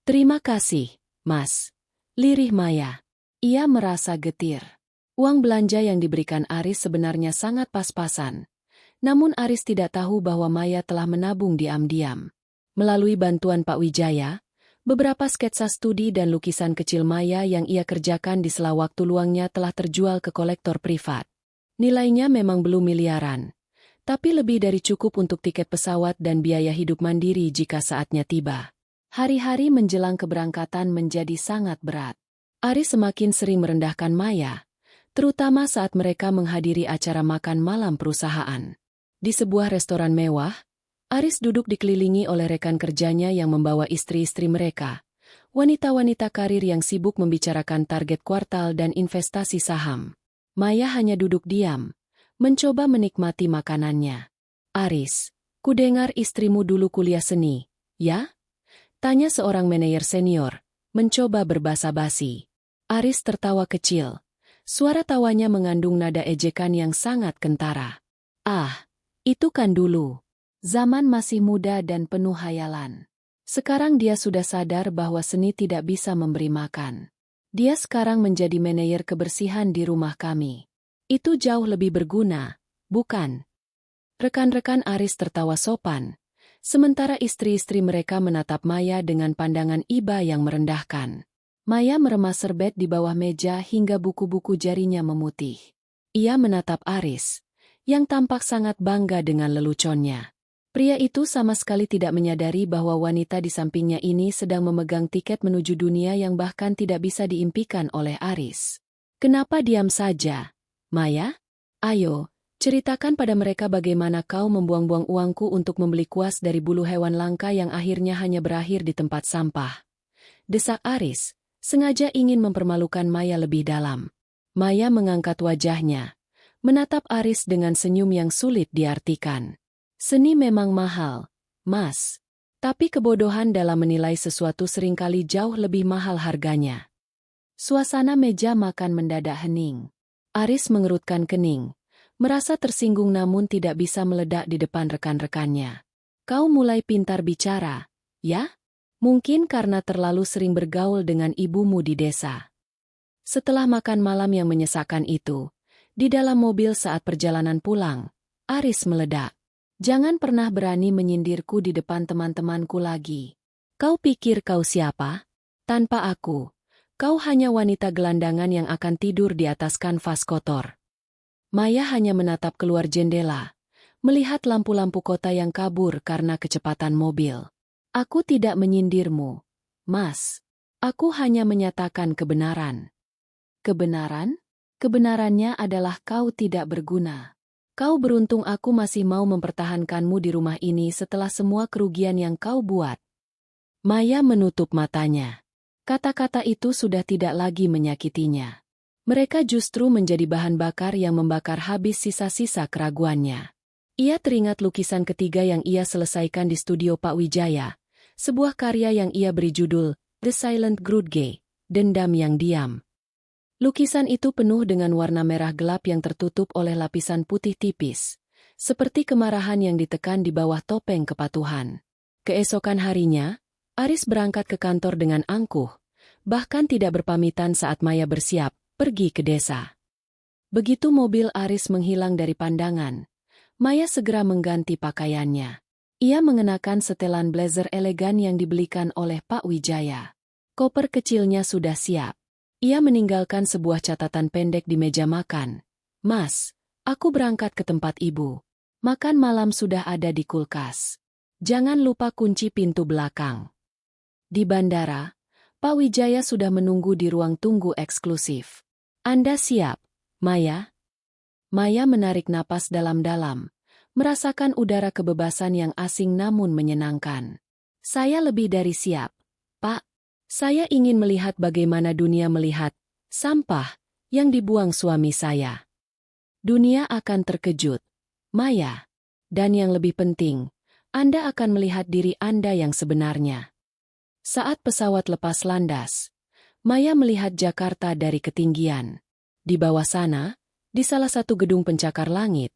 Speaker 1: Terima kasih, Mas. Lirih Maya. Ia merasa getir. Uang belanja yang diberikan Aris sebenarnya sangat pas-pasan. Namun Aris tidak tahu bahwa Maya telah menabung diam-diam. Melalui bantuan Pak Wijaya, beberapa sketsa studi dan lukisan kecil Maya yang ia kerjakan di sela waktu luangnya telah terjual ke kolektor privat. Nilainya memang belum miliaran, tapi lebih dari cukup untuk tiket pesawat dan biaya hidup mandiri jika saatnya tiba. Hari-hari menjelang keberangkatan menjadi sangat berat. Aris semakin sering merendahkan Maya, terutama saat mereka menghadiri acara makan malam perusahaan. Di sebuah restoran mewah, Aris duduk dikelilingi oleh rekan kerjanya yang membawa istri-istri mereka, wanita-wanita karir yang sibuk membicarakan target kuartal dan investasi saham. Maya hanya duduk diam, mencoba menikmati makanannya. Aris, kudengar istrimu dulu kuliah seni, ya? Tanya seorang manajer senior, mencoba berbasa-basi. Aris tertawa kecil. Suara tawanya mengandung nada ejekan yang sangat kentara. Ah, itu kan dulu. Zaman masih muda dan penuh hayalan. Sekarang dia sudah sadar bahwa seni tidak bisa memberi makan. Dia sekarang menjadi manajer kebersihan di rumah kami. Itu jauh lebih berguna, bukan? Rekan-rekan Aris tertawa sopan, sementara istri-istri mereka menatap Maya dengan pandangan iba yang merendahkan. Maya meremas serbet di bawah meja hingga buku-buku jarinya memutih. Ia menatap Aris, yang tampak sangat bangga dengan leluconnya. Pria itu sama sekali tidak menyadari bahwa wanita di sampingnya ini sedang memegang tiket menuju dunia yang bahkan tidak bisa diimpikan oleh Aris. Kenapa diam saja, Maya? Ayo, ceritakan pada mereka bagaimana kau membuang-buang uangku untuk membeli kuas dari bulu hewan langka yang akhirnya hanya berakhir di tempat sampah. Desak Aris, sengaja ingin mempermalukan Maya lebih dalam. Maya mengangkat wajahnya, menatap Aris dengan senyum yang sulit diartikan. Seni memang mahal, Mas. Tapi kebodohan dalam menilai sesuatu seringkali jauh lebih mahal harganya. Suasana meja makan mendadak hening. Aris mengerutkan kening, merasa tersinggung namun tidak bisa meledak di depan rekan-rekannya. Kau mulai pintar bicara, ya? Mungkin karena terlalu sering bergaul dengan ibumu di desa. Setelah makan malam yang menyesakkan itu, di dalam mobil saat perjalanan pulang, Aris meledak. Jangan pernah berani menyindirku di depan teman-temanku lagi. Kau pikir kau siapa? Tanpa aku, kau hanya wanita gelandangan yang akan tidur di atas kanvas kotor. Maya hanya menatap keluar jendela, melihat lampu-lampu kota yang kabur karena kecepatan mobil. Aku tidak menyindirmu, Mas. Aku hanya menyatakan kebenaran. Kebenaran? Kebenarannya adalah kau tidak berguna. Kau beruntung aku masih mau mempertahankanmu di rumah ini setelah semua kerugian yang kau buat. Maya menutup matanya. Kata-kata itu sudah tidak lagi menyakitinya. Mereka justru menjadi bahan bakar yang membakar habis sisa-sisa keraguannya. Ia teringat lukisan ketiga yang ia selesaikan di studio Pak Wijaya, sebuah karya yang ia beri judul The Silent Grudge, Dendam yang Diam. Lukisan itu penuh dengan warna merah gelap yang tertutup oleh lapisan putih tipis, seperti kemarahan yang ditekan di bawah topeng kepatuhan. Keesokan harinya, Aris berangkat ke kantor dengan angkuh, bahkan tidak berpamitan saat Maya bersiap pergi ke desa. Begitu mobil Aris menghilang dari pandangan, Maya segera mengganti pakaiannya. Ia mengenakan setelan blazer elegan yang dibelikan oleh Pak Wijaya. Koper kecilnya sudah siap. Ia meninggalkan sebuah catatan pendek di meja makan. Mas, aku berangkat ke tempat ibu. Makan malam sudah ada di kulkas. Jangan lupa kunci pintu belakang. Di bandara, Pak Wijaya sudah menunggu di ruang tunggu eksklusif. Anda siap, Maya? Maya menarik napas dalam-dalam, merasakan udara kebebasan yang asing namun menyenangkan. Saya lebih dari siap, Pak. Saya ingin melihat bagaimana dunia melihat sampah yang dibuang suami saya. Dunia akan terkejut, Maya. Dan yang lebih penting, Anda akan melihat diri Anda yang sebenarnya. Saat pesawat lepas landas, Maya melihat Jakarta dari ketinggian. Di bawah sana, di salah satu gedung pencakar langit,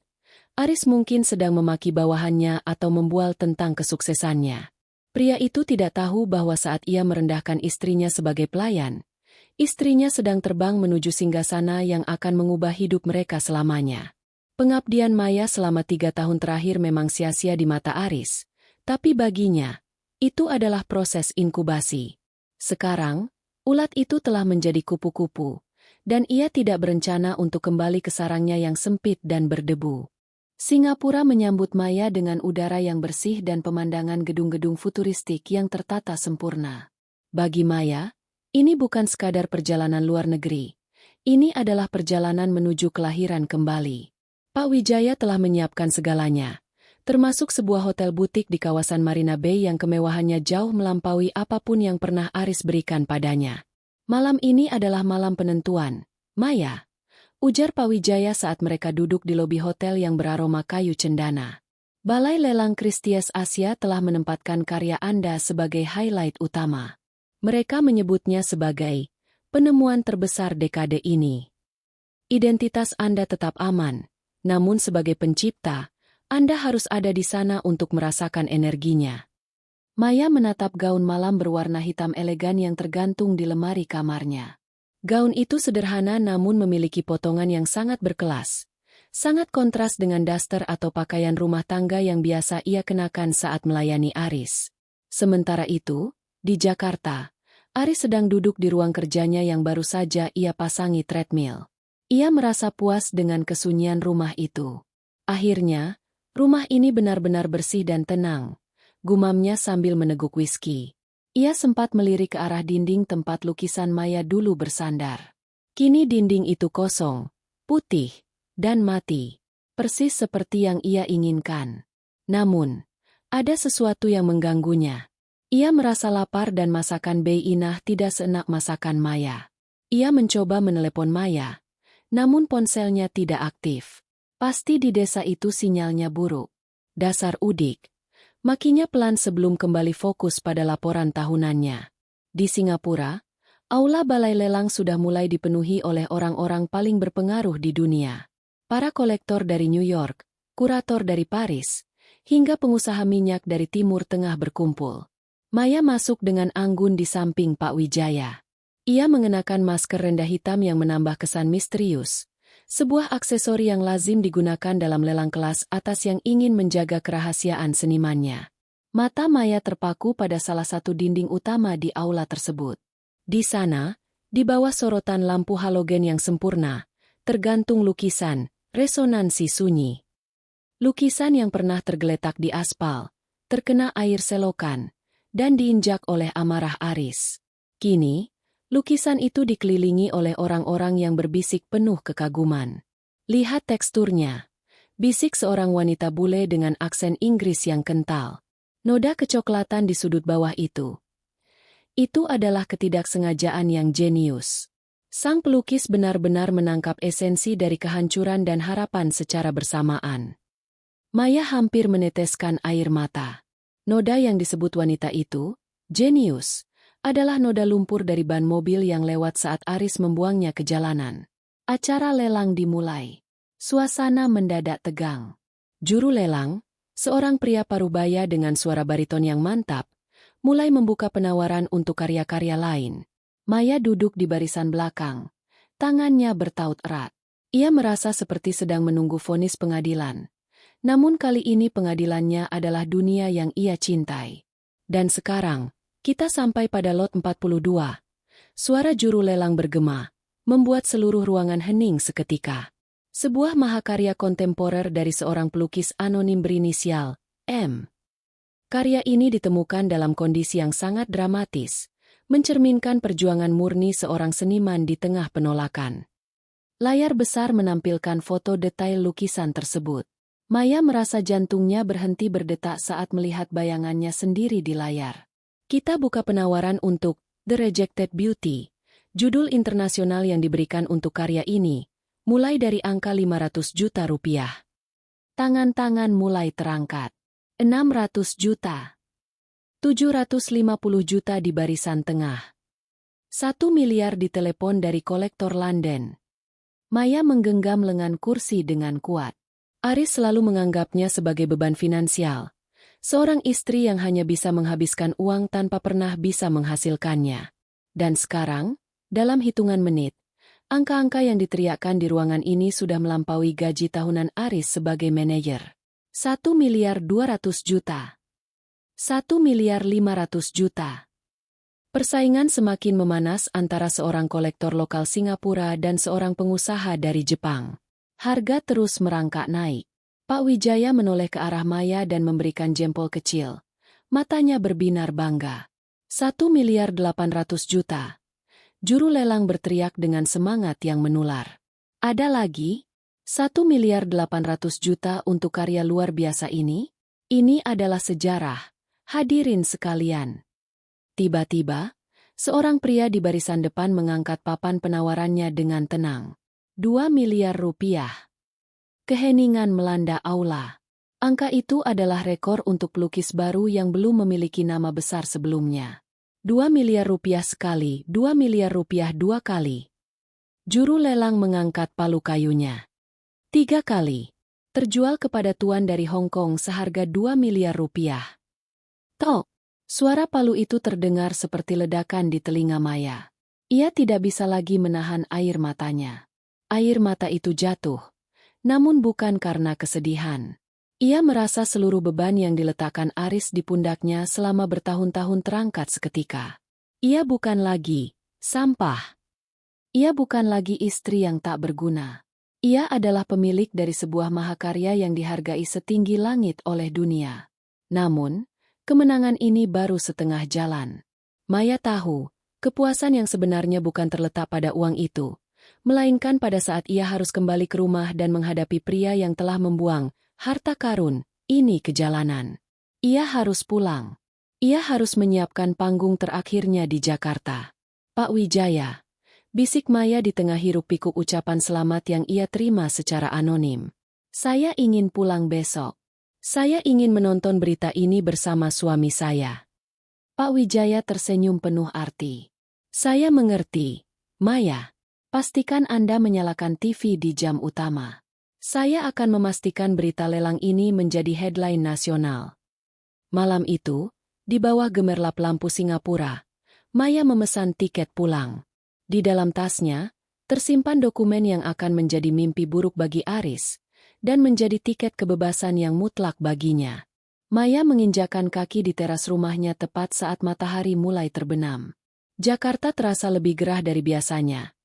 Speaker 1: Aris mungkin sedang memaki bawahannya atau membual tentang kesuksesannya. Pria itu tidak tahu bahwa saat ia merendahkan istrinya sebagai pelayan, istrinya sedang terbang menuju singgasana yang akan mengubah hidup mereka selamanya. Pengabdian Maya selama 3 tahun terakhir memang sia-sia di mata Aris, tapi baginya, itu adalah proses inkubasi. Sekarang, ulat itu telah menjadi kupu-kupu, dan ia tidak berencana untuk kembali ke sarangnya yang sempit dan berdebu. Singapura menyambut Maya dengan udara yang bersih dan pemandangan gedung-gedung futuristik yang tertata sempurna. Bagi Maya, ini bukan sekadar perjalanan luar negeri. Ini adalah perjalanan menuju kelahiran kembali. Pak Wijaya telah menyiapkan segalanya, termasuk sebuah hotel butik di kawasan Marina Bay yang kemewahannya jauh melampaui apapun yang pernah Aris berikan padanya. Malam ini adalah malam penentuan, Maya, ujar Pak Wijaya saat mereka duduk di lobi hotel yang beraroma kayu cendana. Balai Lelang Christie's Asia telah menempatkan karya Anda sebagai highlight utama. Mereka menyebutnya sebagai penemuan terbesar dekade ini. Identitas Anda tetap aman, namun sebagai pencipta, Anda harus ada di sana untuk merasakan energinya. Maya menatap gaun malam berwarna hitam elegan yang tergantung di lemari kamarnya. Gaun itu sederhana namun memiliki potongan yang sangat berkelas. Sangat kontras dengan daster atau pakaian rumah tangga yang biasa ia kenakan saat melayani Aris. Sementara itu, di Jakarta, Aris sedang duduk di ruang kerjanya yang baru saja ia pasangi treadmill. Ia merasa puas dengan kesunyian rumah itu. Akhirnya, rumah ini benar-benar bersih dan tenang, gumamnya sambil meneguk whisky. Ia sempat melirik ke arah dinding tempat lukisan Maya dulu bersandar. Kini dinding itu kosong, putih, dan mati, persis seperti yang ia inginkan. Namun, ada sesuatu yang mengganggunya. Ia merasa lapar dan masakan Bei Inah tidak seenak masakan Maya. Ia mencoba menelepon Maya, namun ponselnya tidak aktif. Pasti di desa itu sinyalnya buruk. Dasar udik. Makinya pelan sebelum kembali fokus pada laporan tahunannya. Di Singapura, aula balai lelang sudah mulai dipenuhi oleh orang-orang paling berpengaruh di dunia. Para kolektor dari New York, kurator dari Paris, hingga pengusaha minyak dari Timur Tengah berkumpul. Maya masuk dengan anggun di samping Pak Wijaya. Ia mengenakan masker rendah hitam yang menambah kesan misterius, Sebuah aksesori yang lazim digunakan dalam lelang kelas atas yang ingin menjaga kerahasiaan senimannya. Mata Maya terpaku pada salah satu dinding utama di aula tersebut. Di sana, di bawah sorotan lampu halogen yang sempurna, tergantung lukisan, resonansi sunyi. Lukisan yang pernah tergeletak di aspal, terkena air selokan, dan diinjak oleh amarah Aris. Kini, lukisan itu dikelilingi oleh orang-orang yang berbisik penuh kekaguman. Lihat teksturnya, bisik seorang wanita bule dengan aksen Inggris yang kental. Noda kecoklatan di sudut bawah itu. Itu adalah ketidaksengajaan yang jenius. Sang pelukis benar-benar menangkap esensi dari kehancuran dan harapan secara bersamaan. Maya hampir meneteskan air mata. Noda yang disebut wanita itu, jenius, adalah noda lumpur dari ban mobil yang lewat saat Aris membuangnya ke jalanan. Acara lelang dimulai. Suasana mendadak tegang. Juru lelang, seorang pria parubaya dengan suara bariton yang mantap, mulai membuka penawaran untuk karya-karya lain. Maya duduk di barisan belakang. Tangannya bertaut erat. Ia merasa seperti sedang menunggu vonis pengadilan. Namun kali ini pengadilannya adalah dunia yang ia cintai. Dan sekarang, kita sampai pada lot 42. Suara juru lelang bergema, membuat seluruh ruangan hening seketika. Sebuah mahakarya kontemporer dari seorang pelukis anonim berinisial M. Karya ini ditemukan dalam kondisi yang sangat dramatis, mencerminkan perjuangan murni seorang seniman di tengah penolakan. Layar besar menampilkan foto detail lukisan tersebut. Maya merasa jantungnya berhenti berdetak saat melihat bayangannya sendiri di layar. Kita buka penawaran untuk The Rejected Beauty, judul internasional yang diberikan untuk karya ini, mulai dari angka 500 juta rupiah. Tangan-tangan mulai terangkat. 600 juta. 750 juta di barisan tengah. 1 miliar di telepon dari kolektor London. Maya menggenggam lengan kursi dengan kuat. Aris selalu menganggapnya sebagai beban finansial. Seorang istri yang hanya bisa menghabiskan uang tanpa pernah bisa menghasilkannya. Dan sekarang, dalam hitungan menit, angka-angka yang diteriakkan di ruangan ini sudah melampaui gaji tahunan Aris sebagai manajer. 1 miliar 200 juta. 1 miliar 500 juta. Persaingan semakin memanas antara seorang kolektor lokal Singapura dan seorang pengusaha dari Jepang. Harga terus merangkak naik. Pak Wijaya menoleh ke arah Maya dan memberikan jempol kecil. Matanya berbinar bangga. 1 miliar 800 juta. Juru lelang berteriak dengan semangat yang menular. Ada lagi? 1 miliar 800 juta untuk karya luar biasa ini? Ini adalah sejarah. Hadirin sekalian. Tiba-tiba, seorang pria di barisan depan mengangkat papan penawarannya dengan tenang. 2 miliar rupiah. Keheningan melanda aula. Angka itu adalah rekor untuk pelukis baru yang belum memiliki nama besar sebelumnya. 2 miliar rupiah sekali, 2 miliar rupiah 2 kali. Juru lelang mengangkat palu kayunya. 3 kali. Terjual kepada tuan dari Hong Kong seharga 2 miliar rupiah. Tok! Suara palu itu terdengar seperti ledakan di telinga Maya. Ia tidak bisa lagi menahan air matanya. Air mata itu jatuh, namun bukan karena kesedihan. Ia merasa seluruh beban yang diletakkan Aris di pundaknya selama bertahun-tahun terangkat seketika. Ia bukan lagi sampah. Ia bukan lagi istri yang tak berguna. Ia adalah pemilik dari sebuah mahakarya yang dihargai setinggi langit oleh dunia. Namun, kemenangan ini baru setengah jalan. Maya tahu, kepuasan yang sebenarnya bukan terletak pada uang itu, melainkan pada saat ia harus kembali ke rumah dan menghadapi pria yang telah membuang harta karun ini ke jalanan. Ia harus pulang. Ia harus menyiapkan panggung terakhirnya di Jakarta. Pak Wijaya, bisik Maya di tengah hiruk-pikuk ucapan selamat yang ia terima secara anonim. Saya ingin pulang besok. Saya ingin menonton berita ini bersama suami saya. Pak Wijaya tersenyum penuh arti. Saya mengerti, Maya. Pastikan Anda menyalakan TV di jam utama. Saya akan memastikan berita lelang ini menjadi headline nasional. Malam itu, di bawah gemerlap lampu Singapura, Maya memesan tiket pulang. Di dalam tasnya, Tersimpan dokumen yang akan menjadi mimpi buruk bagi Aris, dan menjadi tiket kebebasan yang mutlak baginya. Maya menginjakan kaki di teras rumahnya tepat saat matahari mulai terbenam. Jakarta terasa lebih gerah dari biasanya.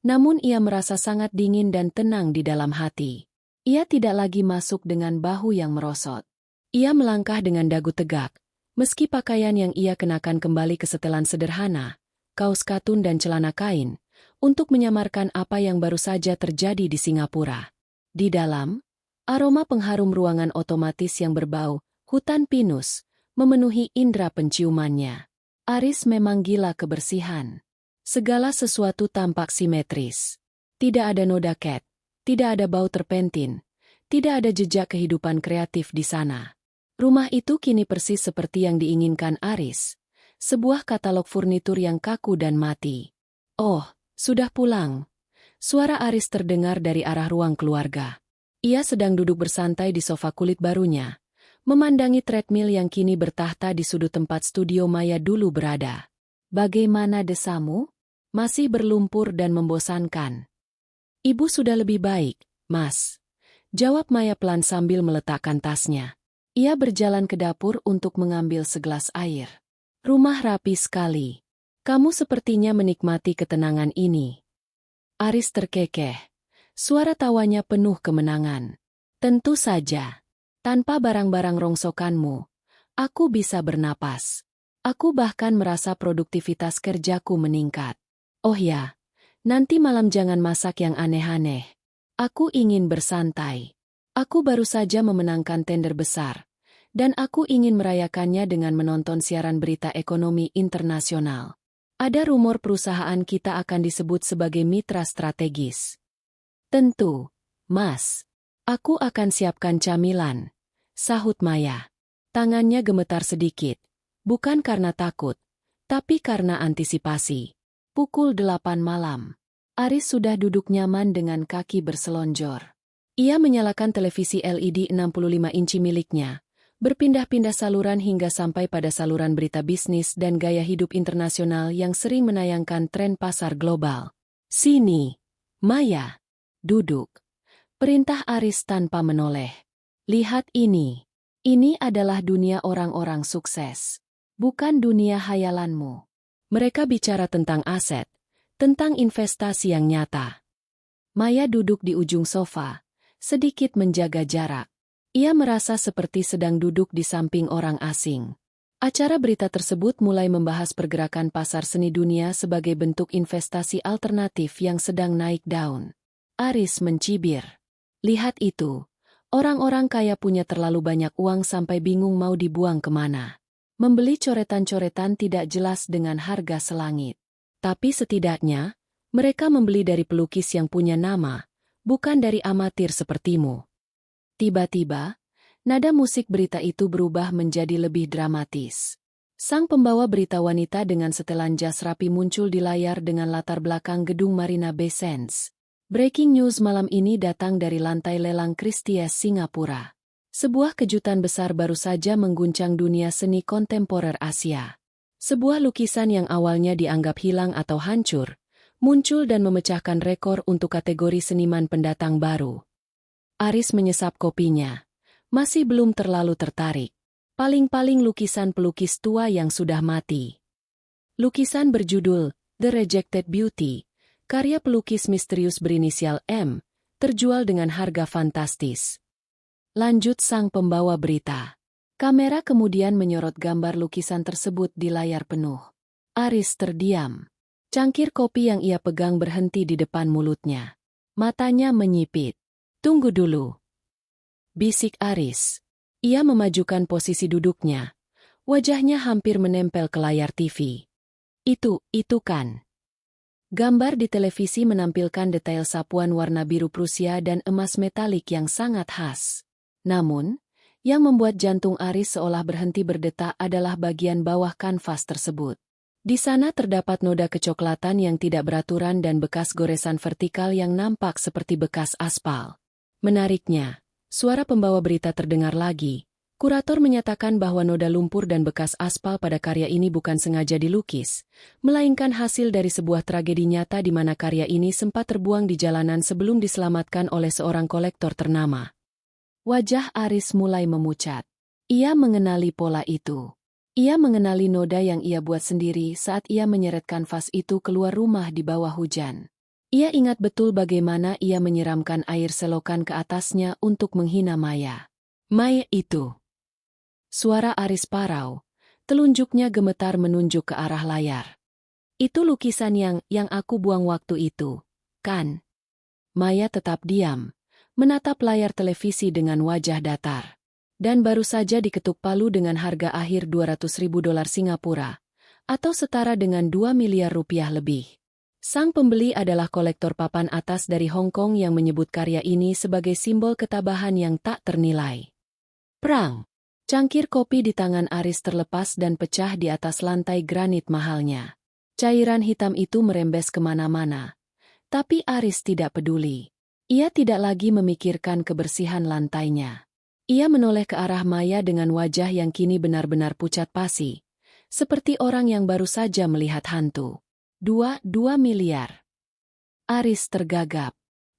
Speaker 1: Namun ia merasa sangat dingin dan tenang di dalam hati. Ia tidak lagi masuk dengan bahu yang merosot. Ia melangkah dengan dagu tegak, meski pakaian yang ia kenakan kembali ke setelan sederhana, kaos katun dan celana kain, untuk menyamarkan apa yang baru saja terjadi di Singapura. Di dalam, aroma pengharum ruangan otomatis yang berbau hutan pinus memenuhi indera penciumannya. Aris memang gila kebersihan. Segala sesuatu tampak simetris. Tidak ada noda cat, tidak ada bau terpentin, tidak ada jejak kehidupan kreatif di sana. Rumah itu kini persis seperti yang diinginkan Aris, sebuah katalog furnitur yang kaku dan mati. Oh, sudah pulang. Suara Aris terdengar dari arah ruang keluarga. Ia sedang duduk bersantai di sofa kulit barunya, memandangi treadmill yang kini bertahta di sudut tempat studio Maya dulu berada. Bagaimana desamu? Masih berlumpur dan membosankan. Ibu sudah lebih baik, Mas. Jawab Maya pelan sambil meletakkan tasnya. Ia berjalan ke dapur untuk mengambil segelas air. Rumah rapi sekali. Kamu sepertinya menikmati ketenangan ini. Aris terkekeh. Suara tawanya penuh kemenangan. Tentu saja. Tanpa barang-barang rongsokanmu, aku bisa bernapas. Aku bahkan merasa produktivitas kerjaku meningkat. Oh ya, nanti malam jangan masak yang aneh-aneh. Aku ingin bersantai. Aku baru saja memenangkan tender besar, dan aku ingin merayakannya dengan menonton siaran berita ekonomi internasional. Ada rumor perusahaan kita akan disebut sebagai mitra strategis. Tentu, Mas. Aku akan siapkan camilan, sahut Maya. Tangannya gemetar sedikit, bukan karena takut, tapi karena antisipasi. Pukul 8 malam. Aris sudah duduk nyaman dengan kaki berselonjor. Ia menyalakan televisi LED 65 inci miliknya, berpindah-pindah saluran hingga sampai pada saluran berita bisnis dan gaya hidup internasional yang sering menayangkan tren pasar global. Sini, Maya. Duduk. Perintah Aris tanpa menoleh. Lihat ini. Ini adalah dunia orang-orang sukses. Bukan dunia hayalanmu. Mereka bicara tentang aset, tentang investasi yang nyata. Maya duduk di ujung sofa, sedikit menjaga jarak. Ia merasa seperti sedang duduk di samping orang asing. Acara berita tersebut mulai membahas pergerakan pasar seni dunia sebagai bentuk investasi alternatif yang sedang naik daun. Aris mencibir. Lihat itu, orang-orang kaya punya terlalu banyak uang sampai bingung mau dibuang kemana. Membeli coretan-coretan tidak jelas dengan harga selangit. Tapi setidaknya, mereka membeli dari pelukis yang punya nama, bukan dari amatir sepertimu. Tiba-tiba, nada musik berita itu berubah menjadi lebih dramatis. Sang pembawa berita wanita dengan setelan jas rapi muncul di layar dengan latar belakang gedung Marina Bay Sands. Breaking news malam ini datang dari lantai lelang Christie's Singapura. Sebuah kejutan besar baru saja mengguncang dunia seni kontemporer Asia. Sebuah lukisan yang awalnya dianggap hilang atau hancur, muncul dan memecahkan rekor untuk kategori seniman pendatang baru. Aris menyesap kopinya. Masih belum terlalu tertarik. Paling-paling lukisan pelukis tua yang sudah mati. Lukisan berjudul The Rejected Beauty, karya pelukis misterius berinisial M, terjual dengan harga fantastis. Lanjut sang pembawa berita. Kamera kemudian menyorot gambar lukisan tersebut di layar penuh. Aris terdiam. Cangkir kopi yang ia pegang berhenti di depan mulutnya. Matanya menyipit. Tunggu dulu. Bisik Aris. Ia memajukan posisi duduknya. Wajahnya hampir menempel ke layar TV. Itu kan. Gambar di televisi menampilkan detail sapuan warna biru Prusia dan emas metalik yang sangat khas. Namun, yang membuat jantung Aris seolah berhenti berdetak adalah bagian bawah kanvas tersebut. Di sana terdapat noda kecoklatan yang tidak beraturan dan bekas goresan vertikal yang nampak seperti bekas aspal. Menariknya, suara pembawa berita terdengar lagi, Kurator menyatakan bahwa noda lumpur dan bekas aspal pada karya ini bukan sengaja dilukis, melainkan hasil dari sebuah tragedi nyata di mana karya ini sempat terbuang di jalanan sebelum diselamatkan oleh seorang kolektor ternama. Wajah Aris mulai memucat. Ia mengenali pola itu. Ia mengenali noda yang ia buat sendiri saat ia menyeret kanvas itu keluar rumah di bawah hujan. Ia ingat betul bagaimana ia menyiramkan air selokan ke atasnya untuk menghina Maya. Maya itu. Suara Aris parau, telunjuknya gemetar menunjuk ke arah layar. Itu lukisan yang aku buang waktu itu, kan? Maya tetap diam, menatap layar televisi dengan wajah datar. Dan baru saja diketuk palu dengan harga akhir $200.000 Singapura, atau setara dengan 2 miliar rupiah lebih. Sang pembeli adalah kolektor papan atas dari Hong Kong yang menyebut karya ini sebagai simbol ketabahan yang tak ternilai. Prang! Cangkir kopi di tangan Aris terlepas dan pecah di atas lantai granit mahalnya. Cairan hitam itu merembes kemana-mana. Tapi Aris tidak peduli. Ia tidak lagi memikirkan kebersihan lantainya. Ia menoleh ke arah Maya dengan wajah yang kini benar-benar pucat pasi. Seperti orang yang baru saja melihat hantu. 2 miliar. Aris tergagap.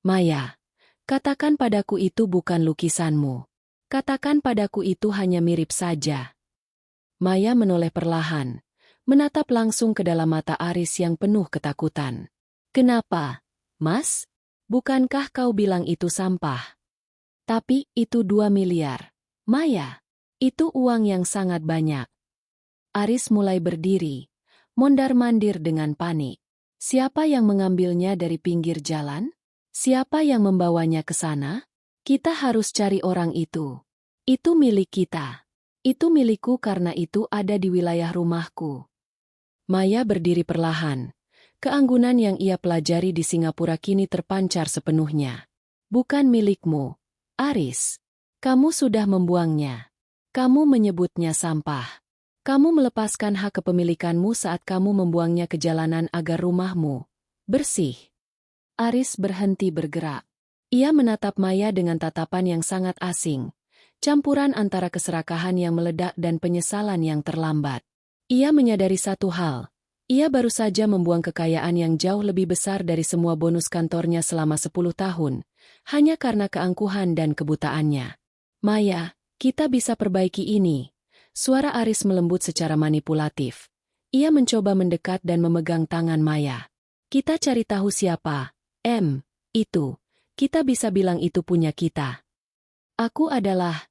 Speaker 1: Maya, katakan padaku itu bukan lukisanmu. Katakan padaku itu hanya mirip saja. Maya menoleh perlahan, menatap langsung ke dalam mata Aris yang penuh ketakutan. Kenapa, Mas? Bukankah kau bilang itu sampah? Tapi itu 2 miliar. Maya, itu uang yang sangat banyak. Aris mulai berdiri, mondar-mandir dengan panik. Siapa yang mengambilnya dari pinggir jalan? Siapa yang membawanya ke sana? Kita harus cari orang itu. Itu milik kita. Itu milikku karena itu ada di wilayah rumahku. Maya berdiri perlahan. Keanggunan yang ia pelajari di Singapura kini terpancar sepenuhnya. Bukan milikmu, Aris. Kamu sudah membuangnya. Kamu menyebutnya sampah. Kamu melepaskan hak kepemilikanmu saat kamu membuangnya ke jalanan agar rumahmu bersih. Aris berhenti bergerak. Ia menatap Maya dengan tatapan yang sangat asing, campuran antara keserakahan yang meledak dan penyesalan yang terlambat. Ia menyadari satu hal, ia baru saja membuang kekayaan yang jauh lebih besar dari semua bonus kantornya selama 10 tahun, hanya karena keangkuhan dan kebutaannya. Maya, kita bisa perbaiki ini. Suara Aris melembut secara manipulatif. Ia mencoba mendekat dan memegang tangan Maya. Kita cari tahu siapa, itu. Kita bisa bilang itu punya kita. Aku adalah,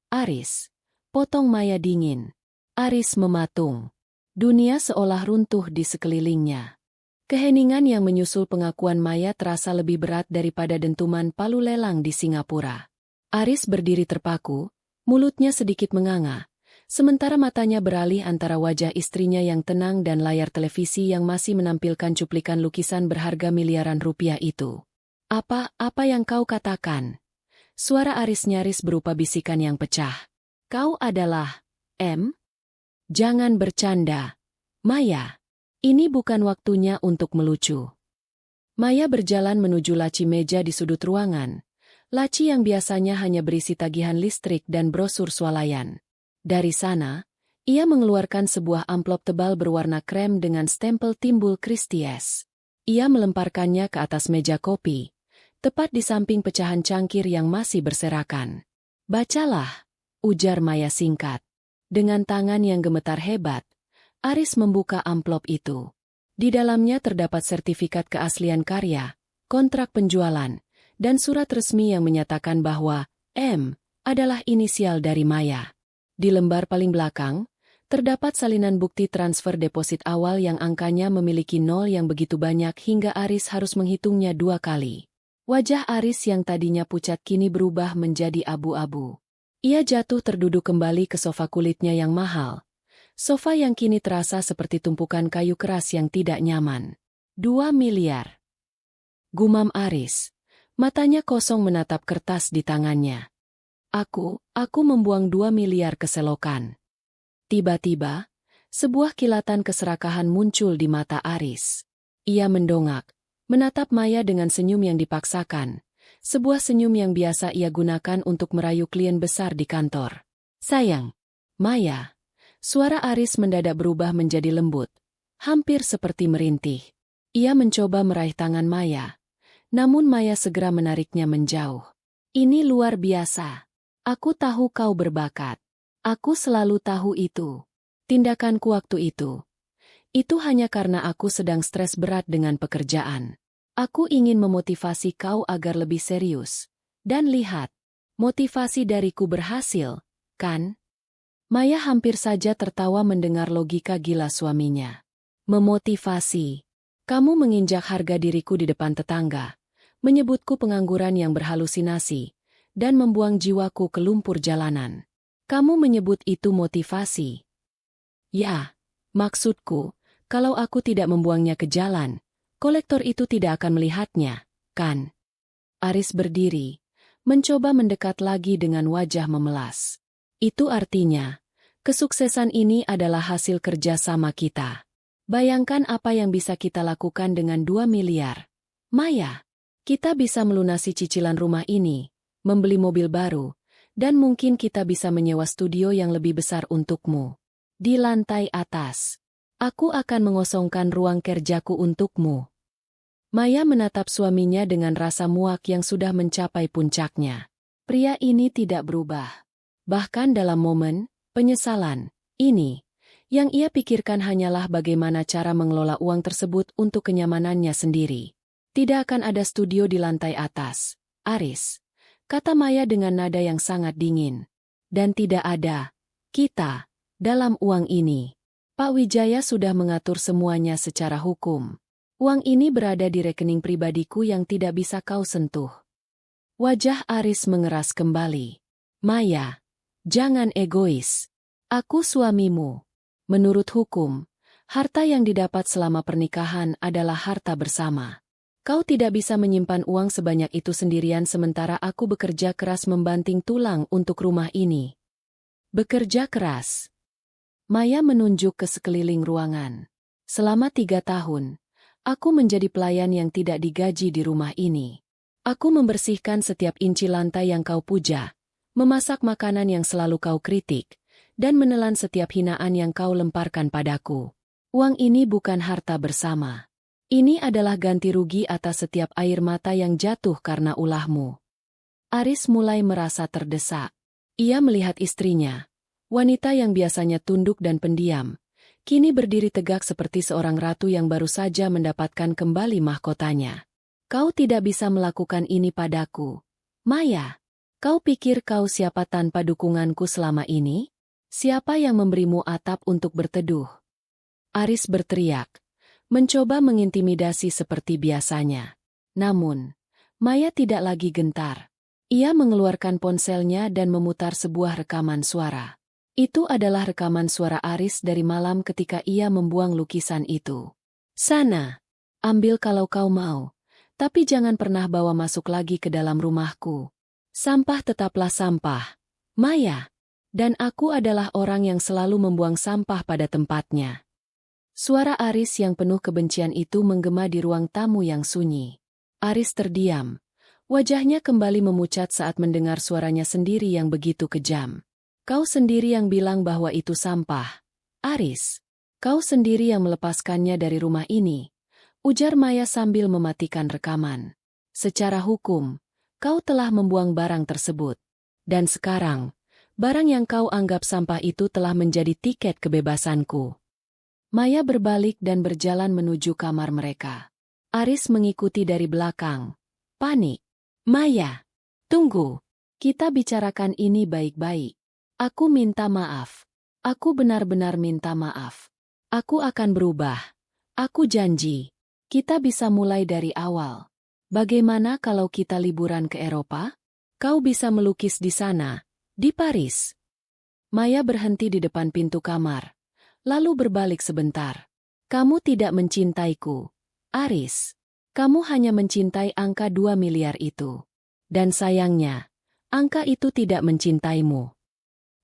Speaker 1: Aris. Potong Maya dingin. Aris mematung. Dunia seolah runtuh di sekelilingnya. Keheningan yang menyusul pengakuan Maya terasa lebih berat daripada dentuman palu lelang di Singapura. Aris berdiri terpaku, mulutnya sedikit menganga, sementara matanya beralih antara wajah istrinya yang tenang dan layar televisi yang masih menampilkan cuplikan lukisan berharga miliaran rupiah itu. Apa yang kau katakan? Suara Aris nyaris berupa bisikan yang pecah. Kau adalah, Jangan bercanda. Maya, ini bukan waktunya untuk melucu. Maya berjalan menuju laci meja di sudut ruangan. Laci yang biasanya hanya berisi tagihan listrik dan brosur swalayan. Dari sana, ia mengeluarkan sebuah amplop tebal berwarna krem dengan stempel timbul Christies. Ia melemparkannya ke atas meja kopi, tepat di samping pecahan cangkir yang masih berserakan. Bacalah, ujar Maya singkat. Dengan tangan yang gemetar hebat, Aris membuka amplop itu. Di dalamnya terdapat sertifikat keaslian karya, kontrak penjualan, dan surat resmi yang menyatakan bahwa adalah inisial dari Maya. Di lembar paling belakang, terdapat salinan bukti transfer deposit awal yang angkanya memiliki nol yang begitu banyak hingga Aris harus menghitungnya 2 kali. Wajah Aris yang tadinya pucat kini berubah menjadi abu-abu. Ia jatuh terduduk kembali ke sofa kulitnya yang mahal. Sofa yang kini terasa seperti tumpukan kayu keras yang tidak nyaman. 2 miliar. Gumam Aris. Matanya kosong menatap kertas di tangannya. Aku membuang 2 miliar ke selokan. Tiba-tiba, sebuah kilatan keserakahan muncul di mata Aris. Ia mendongak, menatap Maya dengan senyum yang dipaksakan, Sebuah senyum yang biasa ia gunakan untuk merayu klien besar di kantor. Sayang, Maya. Suara Aris mendadak berubah menjadi lembut, hampir seperti merintih. Ia mencoba meraih tangan Maya, namun Maya segera menariknya menjauh. Ini luar biasa. Aku tahu kau berbakat. Aku selalu tahu itu. Tindakanku waktu itu hanya karena aku sedang stres berat dengan pekerjaan. Aku ingin memotivasi kau agar lebih serius. Dan lihat, motivasi dariku berhasil, kan? Maya hampir saja tertawa mendengar logika gila suaminya. Memotivasi. Kamu menginjak harga diriku di depan tetangga, menyebutku pengangguran yang berhalusinasi, dan membuang jiwaku ke lumpur jalanan. Kamu menyebut itu motivasi? Ya, maksudku, kalau aku tidak membuangnya ke jalan, kolektor itu tidak akan melihatnya, kan? Aris berdiri, mencoba mendekat lagi dengan wajah memelas. Itu artinya, kesuksesan ini adalah hasil kerja sama kita. Bayangkan apa yang bisa kita lakukan dengan 2 miliar. Maya, kita bisa melunasi cicilan rumah ini, membeli mobil baru, dan mungkin kita bisa menyewa studio yang lebih besar untukmu. Di lantai atas, aku akan mengosongkan ruang kerjaku untukmu. Maya menatap suaminya dengan rasa muak yang sudah mencapai puncaknya. Pria ini tidak berubah. Bahkan dalam momen penyesalan ini, yang ia pikirkan hanyalah bagaimana cara mengelola uang tersebut untuk kenyamanannya sendiri. Tidak akan ada studio di lantai atas, Aris, kata Maya dengan nada yang sangat dingin. Dan tidak ada kita dalam uang ini. Pak Wijaya sudah mengatur semuanya secara hukum. Uang ini berada di rekening pribadiku yang tidak bisa kau sentuh. Wajah Aris mengeras kembali. Maya, jangan egois. Aku suamimu. Menurut hukum, harta yang didapat selama pernikahan adalah harta bersama. Kau tidak bisa menyimpan uang sebanyak itu sendirian sementara aku bekerja keras membanting tulang untuk rumah ini. Bekerja keras. Maya menunjuk ke sekeliling ruangan. Selama 3 tahun, aku menjadi pelayan yang tidak digaji di rumah ini. Aku membersihkan setiap inci lantai yang kau puja, memasak makanan yang selalu kau kritik, dan menelan setiap hinaan yang kau lemparkan padaku. Uang ini bukan harta bersama. Ini adalah ganti rugi atas setiap air mata yang jatuh karena ulahmu. Aris mulai merasa terdesak. Ia melihat istrinya, wanita yang biasanya tunduk dan pendiam, kini berdiri tegak seperti seorang ratu yang baru saja mendapatkan kembali mahkotanya. Kau tidak bisa melakukan ini padaku. Maya, kau pikir kau siapa tanpa dukunganku selama ini? Siapa yang memberimu atap untuk berteduh? Aris berteriak, mencoba mengintimidasi seperti biasanya. Namun, Maya tidak lagi gentar. Ia mengeluarkan ponselnya dan memutar sebuah rekaman suara. Itu adalah rekaman suara Aris dari malam ketika ia membuang lukisan itu. Sana, ambil kalau kau mau, tapi jangan pernah bawa masuk lagi ke dalam rumahku. Sampah tetaplah sampah, Maya. Dan aku adalah orang yang selalu membuang sampah pada tempatnya. Suara Aris yang penuh kebencian itu menggema di ruang tamu yang sunyi. Aris terdiam. Wajahnya kembali memucat saat mendengar suaranya sendiri yang begitu kejam. Kau sendiri yang bilang bahwa itu sampah. Aris, kau sendiri yang melepaskannya dari rumah ini. Ujar Maya sambil mematikan rekaman. Secara hukum, kau telah membuang barang tersebut. Dan sekarang, barang yang kau anggap sampah itu telah menjadi tiket kebebasanku. Maya berbalik dan berjalan menuju kamar mereka. Aris mengikuti dari belakang. Panik. Maya, tunggu. Kita bicarakan ini baik-baik. Aku minta maaf. Aku benar-benar minta maaf. Aku akan berubah. Aku janji. Kita bisa mulai dari awal. Bagaimana kalau kita liburan ke Eropa? Kau bisa melukis di sana. Di Paris. Maya berhenti di depan pintu kamar, lalu berbalik sebentar. Kamu tidak mencintaiku, Aris. Kamu hanya mencintai angka 2 miliar itu. Dan sayangnya, angka itu tidak mencintaimu.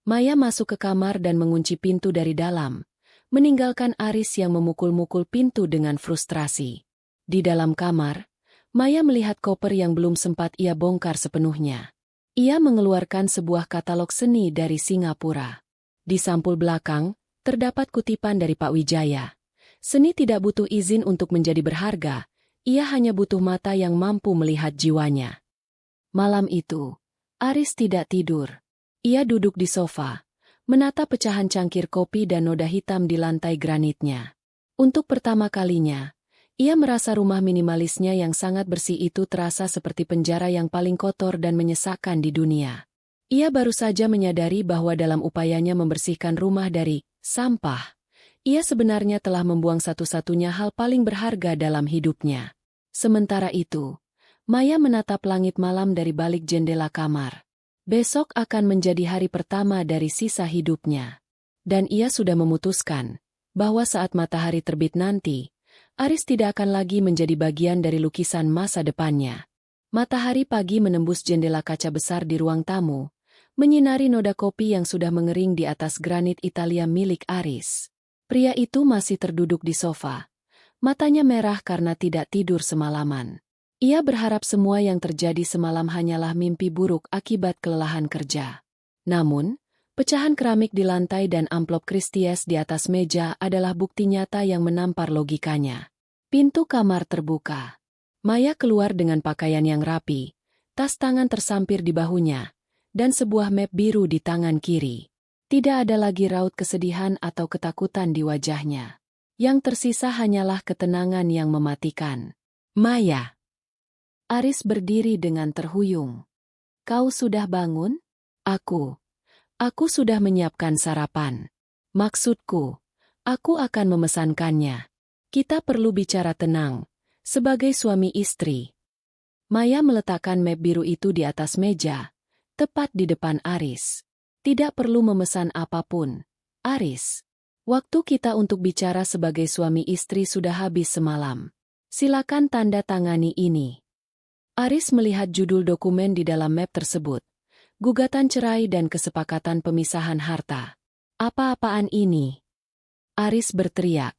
Speaker 1: Maya masuk ke kamar dan mengunci pintu dari dalam, meninggalkan Aris yang memukul-mukul pintu dengan frustrasi. Di dalam kamar, Maya melihat koper yang belum sempat ia bongkar sepenuhnya. Ia mengeluarkan sebuah katalog seni dari Singapura. Di sampul belakang, terdapat kutipan dari Pak Wijaya. Seni tidak butuh izin untuk menjadi berharga, ia hanya butuh mata yang mampu melihat jiwanya. Malam itu, Aris tidak tidur. Ia duduk di sofa, menatap pecahan cangkir kopi dan noda hitam di lantai granitnya. Untuk pertama kalinya, ia merasa rumah minimalisnya yang sangat bersih itu terasa seperti penjara yang paling kotor dan menyesakkan di dunia. Ia baru saja menyadari bahwa dalam upayanya membersihkan rumah dari sampah, ia sebenarnya telah membuang satu-satunya hal paling berharga dalam hidupnya. Sementara itu, Maya menatap langit malam dari balik jendela kamar. Besok akan menjadi hari pertama dari sisa hidupnya. Dan ia sudah memutuskan bahwa saat matahari terbit nanti, Aris tidak akan lagi menjadi bagian dari lukisan masa depannya. Matahari pagi menembus jendela kaca besar di ruang tamu, menyinari noda kopi yang sudah mengering di atas granit Italia milik Aris. Pria itu masih terduduk di sofa. Matanya merah karena tidak tidur semalaman. Ia berharap semua yang terjadi semalam hanyalah mimpi buruk akibat kelelahan kerja. Namun, pecahan keramik di lantai dan amplop Kristies di atas meja adalah bukti nyata yang menampar logikanya. Pintu kamar terbuka. Maya keluar dengan pakaian yang rapi, tas tangan tersampir di bahunya, dan sebuah map biru di tangan kiri. Tidak ada lagi raut kesedihan atau ketakutan di wajahnya. Yang tersisa hanyalah ketenangan yang mematikan. Maya. Aris berdiri dengan terhuyung. Kau sudah bangun? Aku sudah menyiapkan sarapan. Maksudku, aku akan memesankannya. Kita perlu bicara tenang, sebagai suami istri. Maya meletakkan map biru itu di atas meja, tepat di depan Aris. Tidak perlu memesan apapun, Aris. Waktu kita untuk bicara sebagai suami istri sudah habis semalam. Silakan tanda tangani ini. Aris melihat judul dokumen di dalam map tersebut. Gugatan cerai dan kesepakatan pemisahan harta. Apa-apaan ini? Aris berteriak.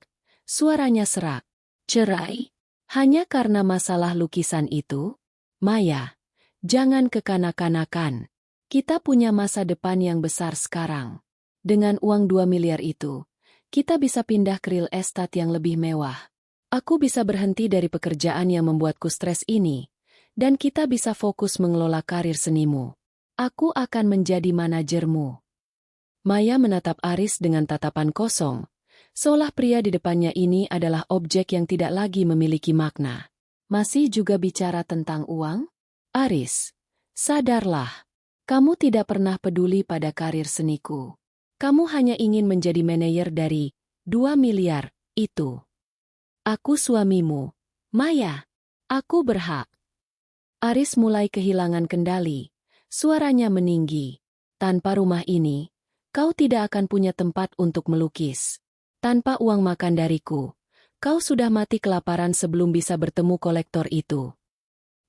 Speaker 1: Suaranya serak. Cerai? Hanya karena masalah lukisan itu? Maya, jangan kekanak-kanakan. Kita punya masa depan yang besar sekarang. Dengan uang 2 miliar itu, kita bisa pindah ke real estate yang lebih mewah. Aku bisa berhenti dari pekerjaan yang membuatku stres ini, dan kita bisa fokus mengelola karir senimu. Aku akan menjadi manajermu. Maya menatap Aris dengan tatapan kosong, seolah pria di depannya ini adalah objek yang tidak lagi memiliki makna. Masih juga bicara tentang uang? Aris, sadarlah. Kamu tidak pernah peduli pada karir seniku. Kamu hanya ingin menjadi manajer dari 2 miliar itu. Aku suamimu, Maya. Aku berhak. Aris mulai kehilangan kendali. Suaranya meninggi. Tanpa rumah ini, kau tidak akan punya tempat untuk melukis. Tanpa uang makan dariku, kau sudah mati kelaparan sebelum bisa bertemu kolektor itu.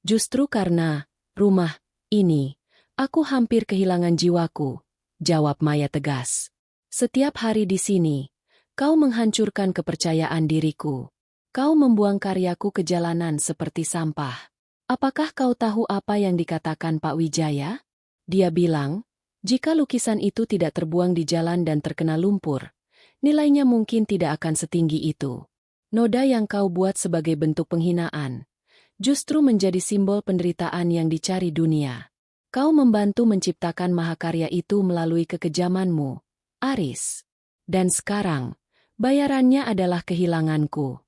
Speaker 1: Justru karena rumah ini, aku hampir kehilangan jiwaku, jawab Maya tegas. Setiap hari di sini, kau menghancurkan kepercayaan diriku. Kau membuang karyaku ke jalanan seperti sampah. Apakah kau tahu apa yang dikatakan Pak Wijaya? Dia bilang, jika lukisan itu tidak terbuang di jalan dan terkena lumpur, nilainya mungkin tidak akan setinggi itu. Noda yang kau buat sebagai bentuk penghinaan, justru menjadi simbol penderitaan yang dicari dunia. Kau membantu menciptakan mahakarya itu melalui kekejamanmu, Aris. Dan sekarang, bayarannya adalah kehilanganku.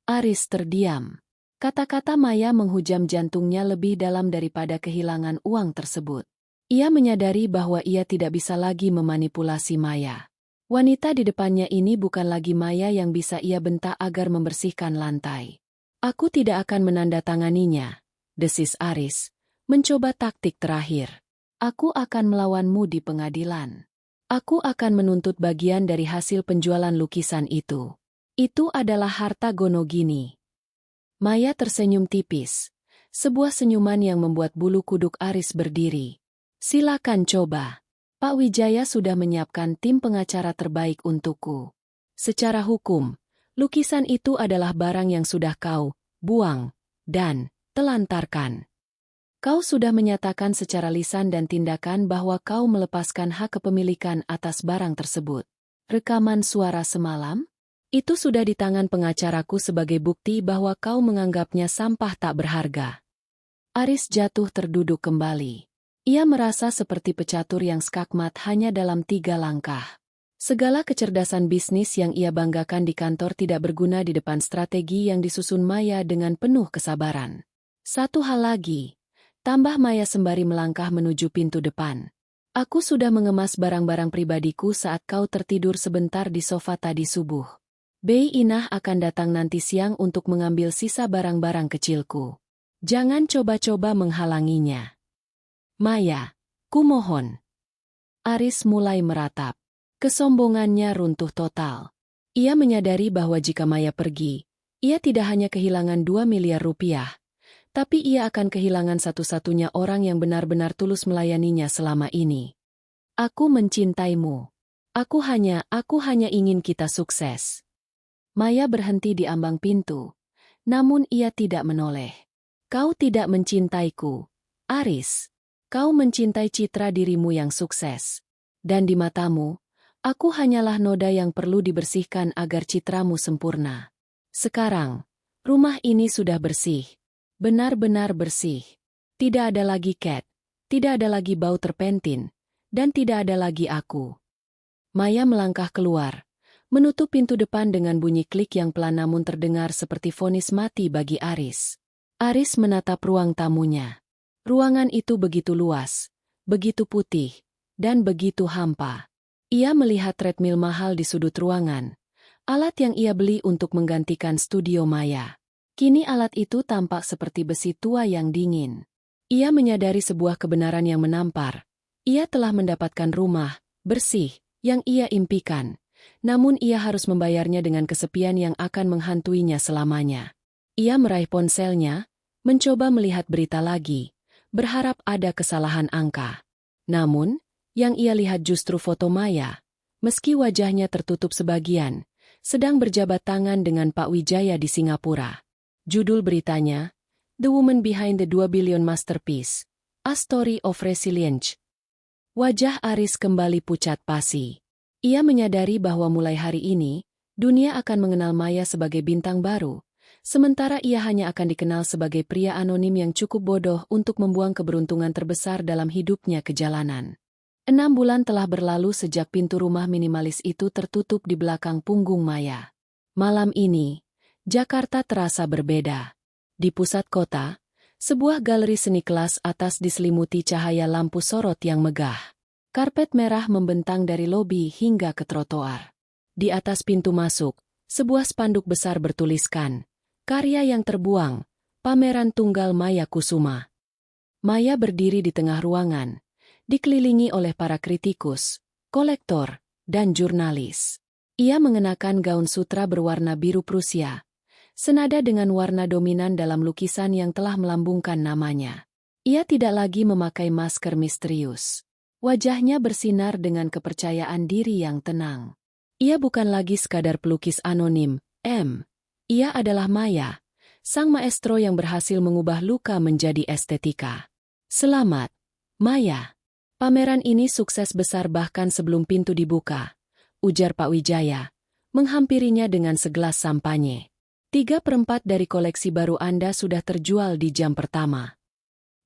Speaker 1: Aris terdiam. Kata-kata Maya menghujam jantungnya lebih dalam daripada kehilangan uang tersebut. Ia menyadari bahwa ia tidak bisa lagi memanipulasi Maya. Wanita di depannya ini bukan lagi Maya yang bisa ia bentak agar membersihkan lantai. Aku tidak akan menandatanganinya, desis Aris, mencoba taktik terakhir. Aku akan melawanmu di pengadilan. Aku akan menuntut bagian dari hasil penjualan lukisan itu. Itu adalah harta Gonogini. Maya tersenyum tipis. Sebuah senyuman yang membuat bulu kuduk Aris berdiri. Silakan coba. Pak Wijaya sudah menyiapkan tim pengacara terbaik untukku. Secara hukum, lukisan itu adalah barang yang sudah kau buang, dan telantarkan. Kau sudah menyatakan secara lisan dan tindakan bahwa kau melepaskan hak kepemilikan atas barang tersebut. Rekaman suara semalam? Itu sudah di tangan pengacaraku sebagai bukti bahwa kau menganggapnya sampah tak berharga. Aris jatuh terduduk kembali. Ia merasa seperti pecatur yang skakmat hanya dalam 3 langkah. Segala kecerdasan bisnis yang ia banggakan di kantor tidak berguna di depan strategi yang disusun Maya dengan penuh kesabaran. Satu hal lagi. Tambah Maya sembari melangkah menuju pintu depan. Aku sudah mengemas barang-barang pribadiku saat kau tertidur sebentar di sofa tadi subuh. Bei Inah akan datang nanti siang untuk mengambil sisa barang-barang kecilku. Jangan coba-coba menghalanginya. Maya, kumohon. Aris mulai meratap. Kesombongannya runtuh total. Ia menyadari bahwa jika Maya pergi, ia tidak hanya kehilangan 2 miliar rupiah, tapi ia akan kehilangan satu-satunya orang yang benar-benar tulus melayaninya selama ini. Aku mencintaimu. Aku hanya ingin kita sukses. Maya berhenti di ambang pintu, namun ia tidak menoleh. Kau tidak mencintaiku, Aris. Kau mencintai citra dirimu yang sukses. Dan di matamu, aku hanyalah noda yang perlu dibersihkan agar citramu sempurna. Sekarang, rumah ini sudah bersih. Benar-benar bersih. Tidak ada lagi Cat, tidak ada lagi bau terpentin, dan tidak ada lagi aku. Maya melangkah keluar, menutup pintu depan dengan bunyi klik yang pelan namun terdengar seperti vonis mati bagi Aris. Aris menatap ruang tamunya. Ruangan itu begitu luas, begitu putih, dan begitu hampa. Ia melihat treadmill mahal di sudut ruangan, alat yang ia beli untuk menggantikan studio Maya. Kini alat itu tampak seperti besi tua yang dingin. Ia menyadari sebuah kebenaran yang menampar. Ia telah mendapatkan rumah, bersih, yang ia impikan. Namun ia harus membayarnya dengan kesepian yang akan menghantuinya selamanya. Ia meraih ponselnya, mencoba melihat berita lagi, berharap ada kesalahan angka. Namun, yang ia lihat justru foto Maya. Meski wajahnya tertutup sebagian, sedang berjabat tangan dengan Pak Wijaya di Singapura. Judul beritanya, The Woman Behind the 2 Billion Masterpiece, A Story of Resilience. Wajah Aris kembali pucat pasi. Ia menyadari bahwa mulai hari ini, dunia akan mengenal Maya sebagai bintang baru, sementara ia hanya akan dikenal sebagai pria anonim yang cukup bodoh untuk membuang keberuntungan terbesar dalam hidupnya ke jalanan. 6 bulan telah berlalu sejak pintu rumah minimalis itu tertutup di belakang punggung Maya. Malam ini, Jakarta terasa berbeda. Di pusat kota, sebuah galeri seni kelas atas diselimuti cahaya lampu sorot yang megah. Karpet merah membentang dari lobi hingga ke trotoar. Di atas pintu masuk, sebuah spanduk besar bertuliskan, karya yang terbuang, pameran tunggal Maya Kusuma. Maya berdiri di tengah ruangan, dikelilingi oleh para kritikus, kolektor, dan jurnalis. Ia mengenakan gaun sutra berwarna biru Prusia, senada dengan warna dominan dalam lukisan yang telah melambungkan namanya. Ia tidak lagi memakai masker misterius. Wajahnya bersinar dengan kepercayaan diri yang tenang. Ia bukan lagi sekadar pelukis anonim, Ia adalah Maya, sang maestro yang berhasil mengubah luka menjadi estetika. Selamat, Maya. Pameran ini sukses besar bahkan sebelum pintu dibuka, ujar Pak Wijaya, menghampirinya dengan segelas sampanye. 3/4 dari koleksi baru Anda sudah terjual di jam pertama.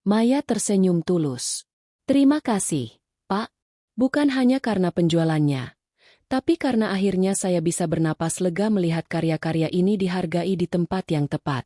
Speaker 1: Maya tersenyum tulus. Terima kasih, Pak. Bukan hanya karena penjualannya, tapi karena akhirnya saya bisa bernapas lega melihat karya-karya ini dihargai di tempat yang tepat.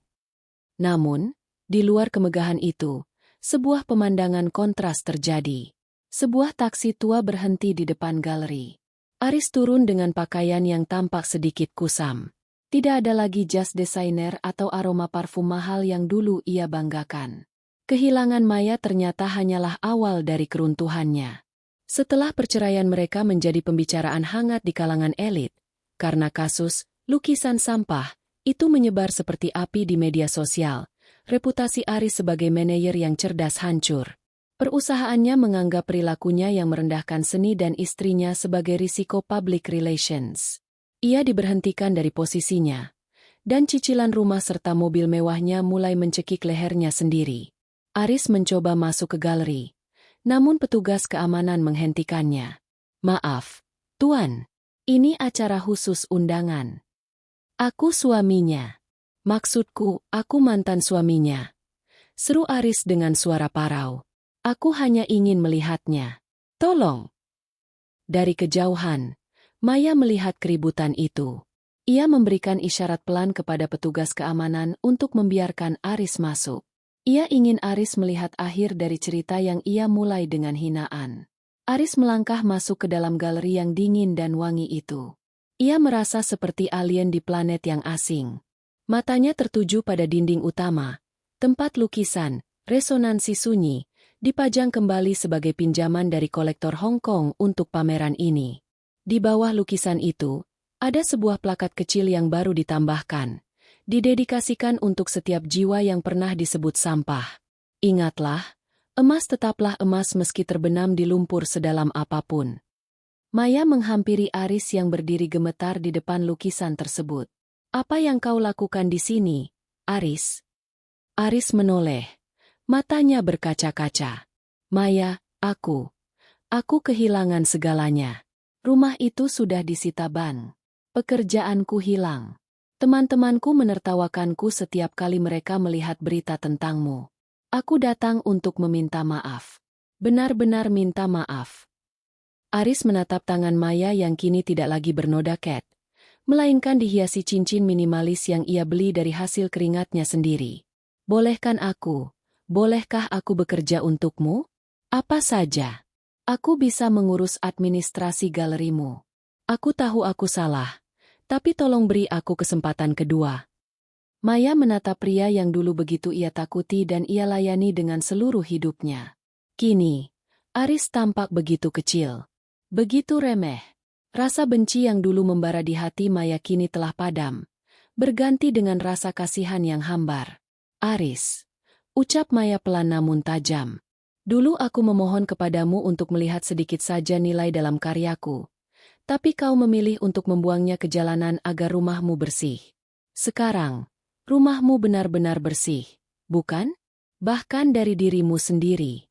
Speaker 1: Namun, di luar kemegahan itu, sebuah pemandangan kontras terjadi. Sebuah taksi tua berhenti di depan galeri. Aris turun dengan pakaian yang tampak sedikit kusam. Tidak ada lagi jas desainer atau aroma parfum mahal yang dulu ia banggakan. Kehilangan Maya ternyata hanyalah awal dari keruntuhannya. Setelah perceraian mereka menjadi pembicaraan hangat di kalangan elit, karena kasus lukisan sampah itu menyebar seperti api di media sosial, reputasi Aris sebagai manajer yang cerdas hancur. Perusahaannya menganggap perilakunya yang merendahkan seni dan istrinya sebagai risiko public relations. Ia diberhentikan dari posisinya, Dan cicilan rumah serta mobil mewahnya mulai mencekik lehernya sendiri. Aris mencoba masuk ke galeri. Namun petugas keamanan menghentikannya. "Maaf, Tuan. Ini acara khusus undangan. Aku suaminya. Maksudku, aku mantan suaminya," seru Aris dengan suara parau. "Aku hanya ingin melihatnya. Tolong." Dari kejauhan, Maya melihat keributan itu. Ia memberikan isyarat pelan kepada petugas keamanan untuk membiarkan Aris masuk. Ia ingin Aris melihat akhir dari cerita yang ia mulai dengan hinaan. Aris melangkah masuk ke dalam galeri yang dingin dan wangi itu. Ia merasa seperti alien di planet yang asing. Matanya tertuju pada dinding utama, tempat lukisan, resonansi sunyi, dipajang kembali sebagai pinjaman dari kolektor Hong Kong untuk pameran ini. Di bawah lukisan itu, ada sebuah plakat kecil yang baru ditambahkan, didedikasikan untuk setiap jiwa yang pernah disebut sampah. "Ingatlah, emas tetaplah emas meski terbenam di lumpur sedalam apapun." Maya menghampiri Aris yang berdiri gemetar di depan lukisan tersebut. "Apa yang kau lakukan di sini, Aris?" Aris menoleh. Matanya berkaca-kaca. "Maya, aku kehilangan segalanya. Rumah itu sudah disita bank. Pekerjaanku hilang. Teman-temanku menertawakanku setiap kali mereka melihat berita tentangmu. Aku datang untuk meminta maaf. Benar-benar minta maaf." Aris menatap tangan Maya yang kini tidak lagi bernoda cat, melainkan dihiasi cincin minimalis yang ia beli dari hasil keringatnya sendiri. Bolehkah aku bekerja untukmu? Apa saja. Aku bisa mengurus administrasi galerimu. Aku tahu aku salah. Tapi tolong beri aku kesempatan kedua." Maya menatap pria yang dulu begitu ia takuti dan ia layani dengan seluruh hidupnya. Kini, Aris tampak begitu kecil. Begitu remeh. Rasa benci yang dulu membara di hati Maya kini telah padam, berganti dengan rasa kasihan yang hambar. "Aris," ucap Maya pelan namun tajam. "Dulu aku memohon kepadamu untuk melihat sedikit saja nilai dalam karyaku. Tapi kau memilih untuk membuangnya ke jalanan agar rumahmu bersih. Sekarang, rumahmu benar-benar bersih, bukan? Bahkan dari dirimu sendiri."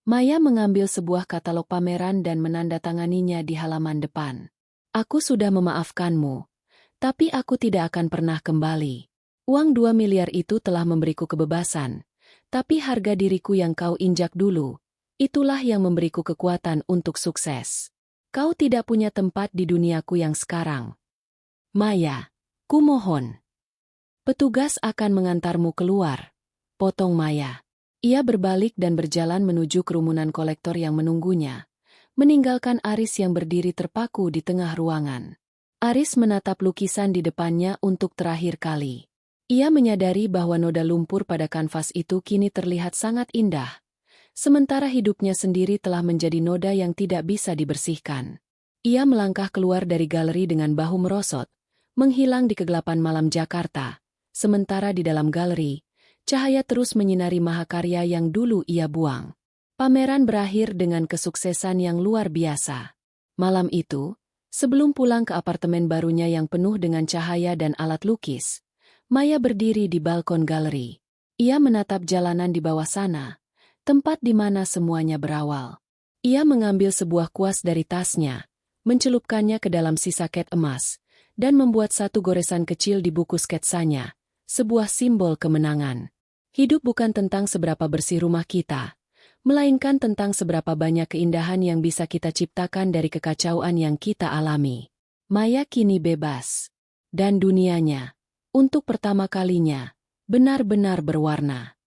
Speaker 1: Maya mengambil sebuah katalog pameran dan menandatanganinya di halaman depan. "Aku sudah memaafkanmu, tapi aku tidak akan pernah kembali. Uang 2 miliar itu telah memberiku kebebasan, tapi harga diriku yang kau injak dulu, itulah yang memberiku kekuatan untuk sukses. Kau tidak punya tempat di duniaku yang sekarang. Maya, kumohon." "Petugas akan mengantarmu keluar," potong Maya. Ia berbalik dan berjalan menuju kerumunan kolektor yang menunggunya, meninggalkan Aris yang berdiri terpaku di tengah ruangan. Aris menatap lukisan di depannya untuk terakhir kali. Ia menyadari bahwa noda lumpur pada kanvas itu kini terlihat sangat indah, sementara hidupnya sendiri telah menjadi noda yang tidak bisa dibersihkan. Ia melangkah keluar dari galeri dengan bahu merosot, menghilang di kegelapan malam Jakarta, sementara di dalam galeri, cahaya terus menyinari mahakarya yang dulu ia buang. Pameran berakhir dengan kesuksesan yang luar biasa. Malam itu, sebelum pulang ke apartemen barunya yang penuh dengan cahaya dan alat lukis, Maya berdiri di balkon galeri. Ia menatap jalanan di bawah sana, tempat di mana semuanya berawal. Ia mengambil sebuah kuas dari tasnya, mencelupkannya ke dalam sisa cat emas, dan membuat satu goresan kecil di buku sketsanya, sebuah simbol kemenangan. Hidup bukan tentang seberapa bersih rumah kita, melainkan tentang seberapa banyak keindahan yang bisa kita ciptakan dari kekacauan yang kita alami. Maya kini bebas. Dan dunianya, untuk pertama kalinya, benar-benar berwarna.